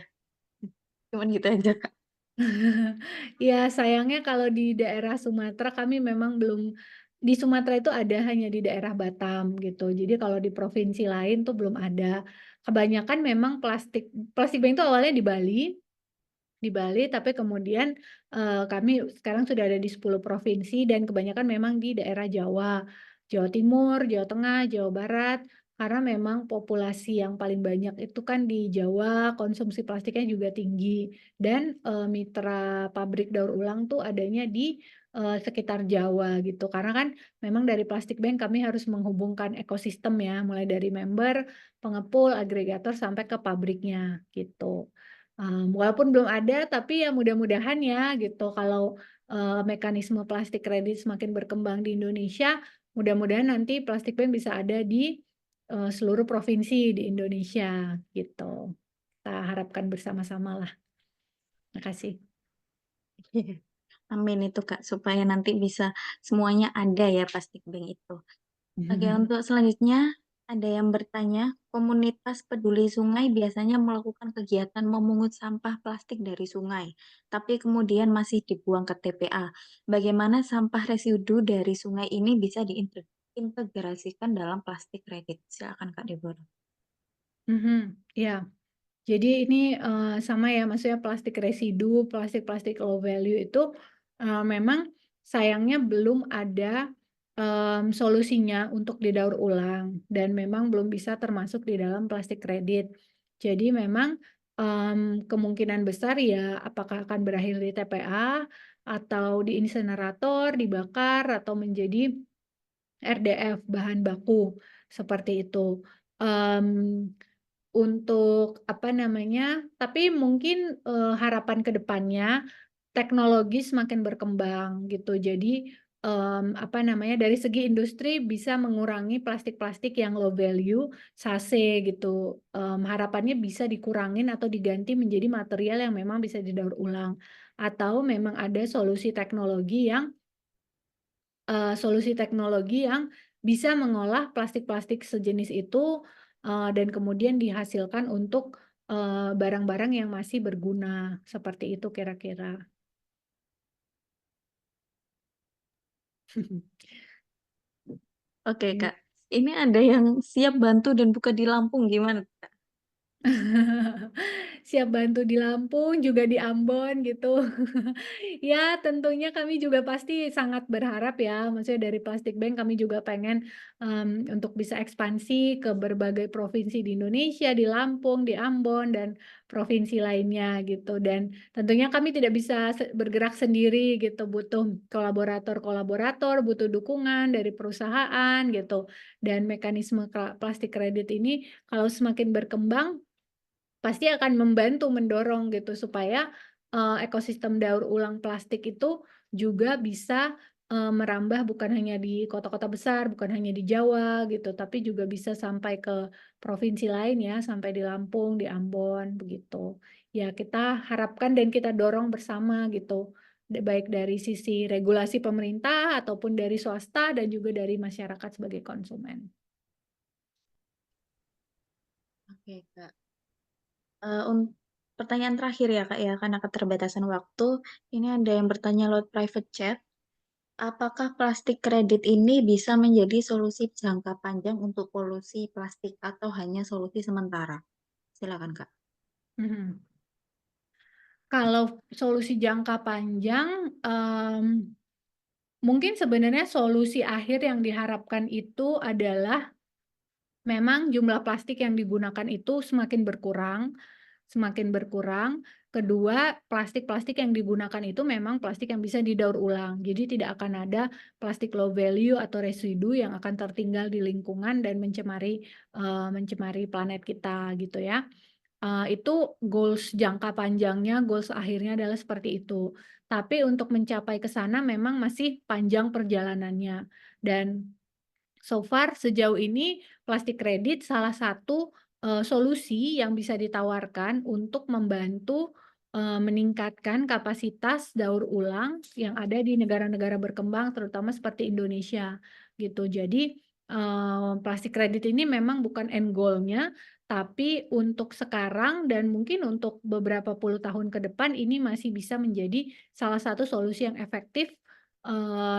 Cuman gitu aja Kak. Ya, sayangnya kalau di daerah Sumatera kami memang belum, di Sumatera itu ada hanya di daerah Batam gitu. Jadi kalau di provinsi lain tuh belum ada. Kebanyakan memang plastik bank itu awalnya di Bali, tapi kemudian kami sekarang sudah ada di 10 provinsi dan kebanyakan memang di daerah Jawa, Jawa Timur, Jawa Tengah, Jawa Barat, karena memang populasi yang paling banyak itu kan di Jawa, konsumsi plastiknya juga tinggi dan mitra pabrik daur ulang tuh adanya di sekitar Jawa gitu. Karena kan memang dari Plastik Bank kami harus menghubungkan ekosistem ya, mulai dari member, pengepul, agregator sampai ke pabriknya gitu. Walaupun belum ada, tapi ya mudah-mudahan ya gitu. Kalau mekanisme plastik kredit semakin berkembang di Indonesia, mudah-mudahan nanti Plastik Bank bisa ada di seluruh provinsi di Indonesia gitu. Kita harapkan bersama-sama lah. Terima kasih. Amin itu Kak, supaya nanti bisa semuanya ada ya Plastik Bank itu. Oke, untuk selanjutnya ada yang bertanya, komunitas peduli sungai biasanya melakukan kegiatan memungut sampah plastik dari sungai, tapi kemudian masih dibuang ke TPA. Bagaimana sampah residu dari sungai ini bisa diintegrasikan dalam plastik kredit? Silakan Kak Deborah. Ya, jadi ini sama ya, maksudnya plastik residu, plastik-plastik low value itu memang sayangnya belum ada solusinya untuk didaur ulang dan memang belum bisa termasuk di dalam plastik kredit. Jadi memang kemungkinan besar ya apakah akan berakhir di TPA atau di insinerator, dibakar atau menjadi RDF, bahan baku, seperti itu. Untuk apa namanya, tapi mungkin harapan ke depannya teknologi semakin berkembang gitu. Jadi apa namanya, dari segi industri bisa mengurangi plastik-plastik yang low value, sase gitu. Harapannya bisa dikurangin atau diganti menjadi material yang memang bisa didaur ulang. Atau memang ada solusi teknologi yang bisa mengolah plastik-plastik sejenis itu dan kemudian dihasilkan untuk barang-barang yang masih berguna. Seperti itu kira-kira. Oke, Kak. Ini ada yang siap bantu dan buka di Lampung, gimana, Kak? Siap bantu di Lampung, juga di Ambon gitu. Ya, tentunya kami juga pasti sangat berharap ya, maksudnya dari Plastic Bank kami juga pengen untuk bisa ekspansi ke berbagai provinsi di Indonesia, di Lampung, di Ambon, dan provinsi lainnya gitu. Dan tentunya kami tidak bisa bergerak sendiri gitu, butuh kolaborator-kolaborator, butuh dukungan dari perusahaan gitu. Dan mekanisme plastik kredit ini kalau semakin berkembang, pasti akan membantu mendorong gitu supaya ekosistem daur ulang plastik itu juga bisa merambah bukan hanya di kota-kota besar, bukan hanya di Jawa gitu, tapi juga bisa sampai ke provinsi lain ya, sampai di Lampung, di Ambon begitu. Ya, kita harapkan dan kita dorong bersama gitu, baik dari sisi regulasi pemerintah ataupun dari swasta dan juga dari masyarakat sebagai konsumen. Oke, Kak. Pertanyaan terakhir ya, Kak, ya, karena keterbatasan waktu. Ini ada yang bertanya lewat private chat. Apakah plastik kredit ini bisa menjadi solusi jangka panjang untuk polusi plastik atau hanya solusi sementara? Silakan, Kak. Mhm. Kalau solusi jangka panjang, mungkin sebenarnya solusi akhir yang diharapkan itu adalah memang jumlah plastik yang digunakan itu semakin berkurang, semakin berkurang. Kedua, plastik-plastik yang digunakan itu memang plastik yang bisa didaur ulang. Jadi tidak akan ada plastik low value atau residu yang akan tertinggal di lingkungan dan mencemari planet kita gitu ya. Itu goals jangka panjangnya, goals akhirnya adalah seperti itu. Tapi untuk mencapai ke sana memang masih panjang perjalanannya. Dan so far sejauh ini plastik kredit salah satu solusi yang bisa ditawarkan untuk membantu meningkatkan kapasitas daur ulang yang ada di negara-negara berkembang terutama seperti Indonesia gitu. Jadi plastik kredit ini memang bukan end goal-nya, tapi untuk sekarang dan mungkin untuk beberapa puluh tahun ke depan ini masih bisa menjadi salah satu solusi yang efektif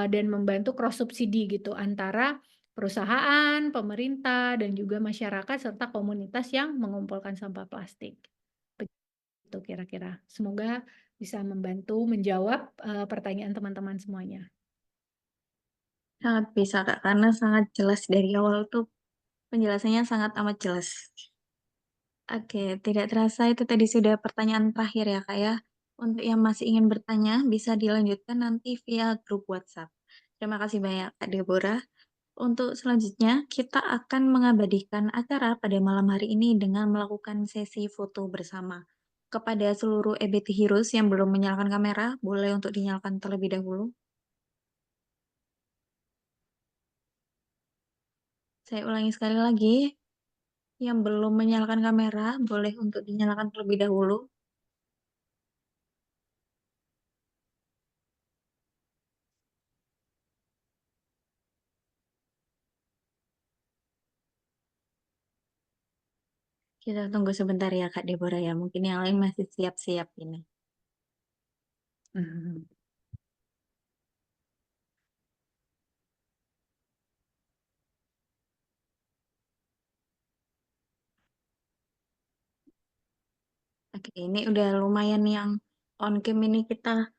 dan membantu cross subsidi gitu antara perusahaan, pemerintah, dan juga masyarakat serta komunitas yang mengumpulkan sampah plastik. Begitu kira-kira. Semoga bisa membantu menjawab pertanyaan teman-teman semuanya. Sangat bisa, Kak, karena sangat jelas dari awal tuh penjelasannya sangat amat jelas. Oke, tidak terasa itu tadi sudah pertanyaan terakhir ya, Kak, ya. Untuk yang masih ingin bertanya, bisa dilanjutkan nanti via grup WhatsApp. Terima kasih banyak, Kak Deborah. Untuk selanjutnya, kita akan mengabadikan acara pada malam hari ini dengan melakukan sesi foto bersama. Kepada seluruh EBT Heroes yang belum menyalakan kamera, boleh untuk dinyalakan terlebih dahulu. Saya ulangi sekali lagi, yang belum menyalakan kamera, boleh untuk dinyalakan terlebih dahulu. Kita tunggu sebentar ya, Kak Deborah ya. Mungkin yang lain masih siap-siap ini. Oke, ini udah lumayan yang on cam ini kita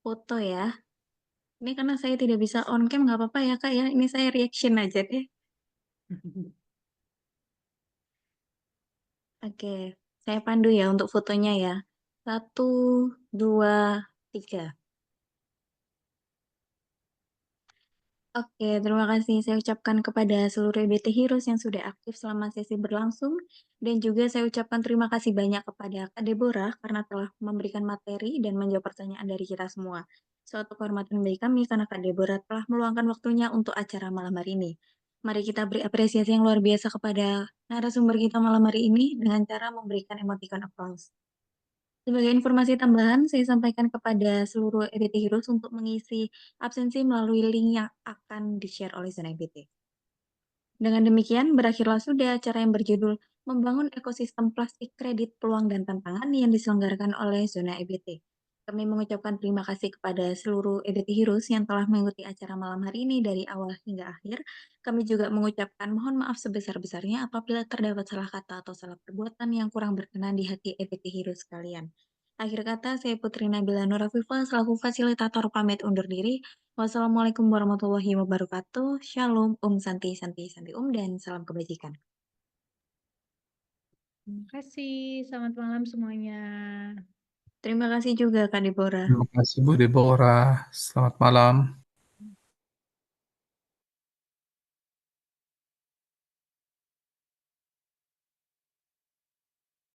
foto ya. Ini karena saya tidak bisa on cam, nggak apa-apa ya, Kak ya. Ini saya reaction aja deh. Oke, saya pandu ya untuk fotonya ya. 1, 2, 3. Oke, terima kasih saya ucapkan kepada seluruh EBT Heroes yang sudah aktif selama sesi berlangsung, dan juga saya ucapkan terima kasih banyak kepada Kak Deborah karena telah memberikan materi dan menjawab pertanyaan dari kita semua. Suatu kehormatan bagi kami karena Kak Deborah telah meluangkan waktunya untuk acara malam hari ini. Mari kita beri apresiasi yang luar biasa kepada narasumber kita malam hari ini dengan cara memberikan emoticon applause. Sebagai informasi tambahan, saya sampaikan kepada seluruh EBT Heroes untuk mengisi absensi melalui link yang akan di-share oleh Zona EBT. Dengan demikian, berakhirlah sudah acara yang berjudul Membangun Ekosistem Plastik Kredit Peluang dan Tantangan yang diselenggarakan oleh Zona EBT. Kami mengucapkan terima kasih kepada seluruh EBT Heroes yang telah mengikuti acara malam hari ini dari awal hingga akhir. Kami juga mengucapkan mohon maaf sebesar-besarnya apabila terdapat salah kata atau salah perbuatan yang kurang berkenan di hati EBT Heroes sekalian. Akhir kata, saya Putri Nabila Nurafifa selaku fasilitator pamit undur diri. Wassalamualaikum warahmatullahi wabarakatuh. Shalom, Santi, Santi, Santi dan salam kebajikan. Terima kasih, selamat malam semuanya. Terima kasih juga Kak Deborah. Terima kasih Bu Deborah. Selamat malam.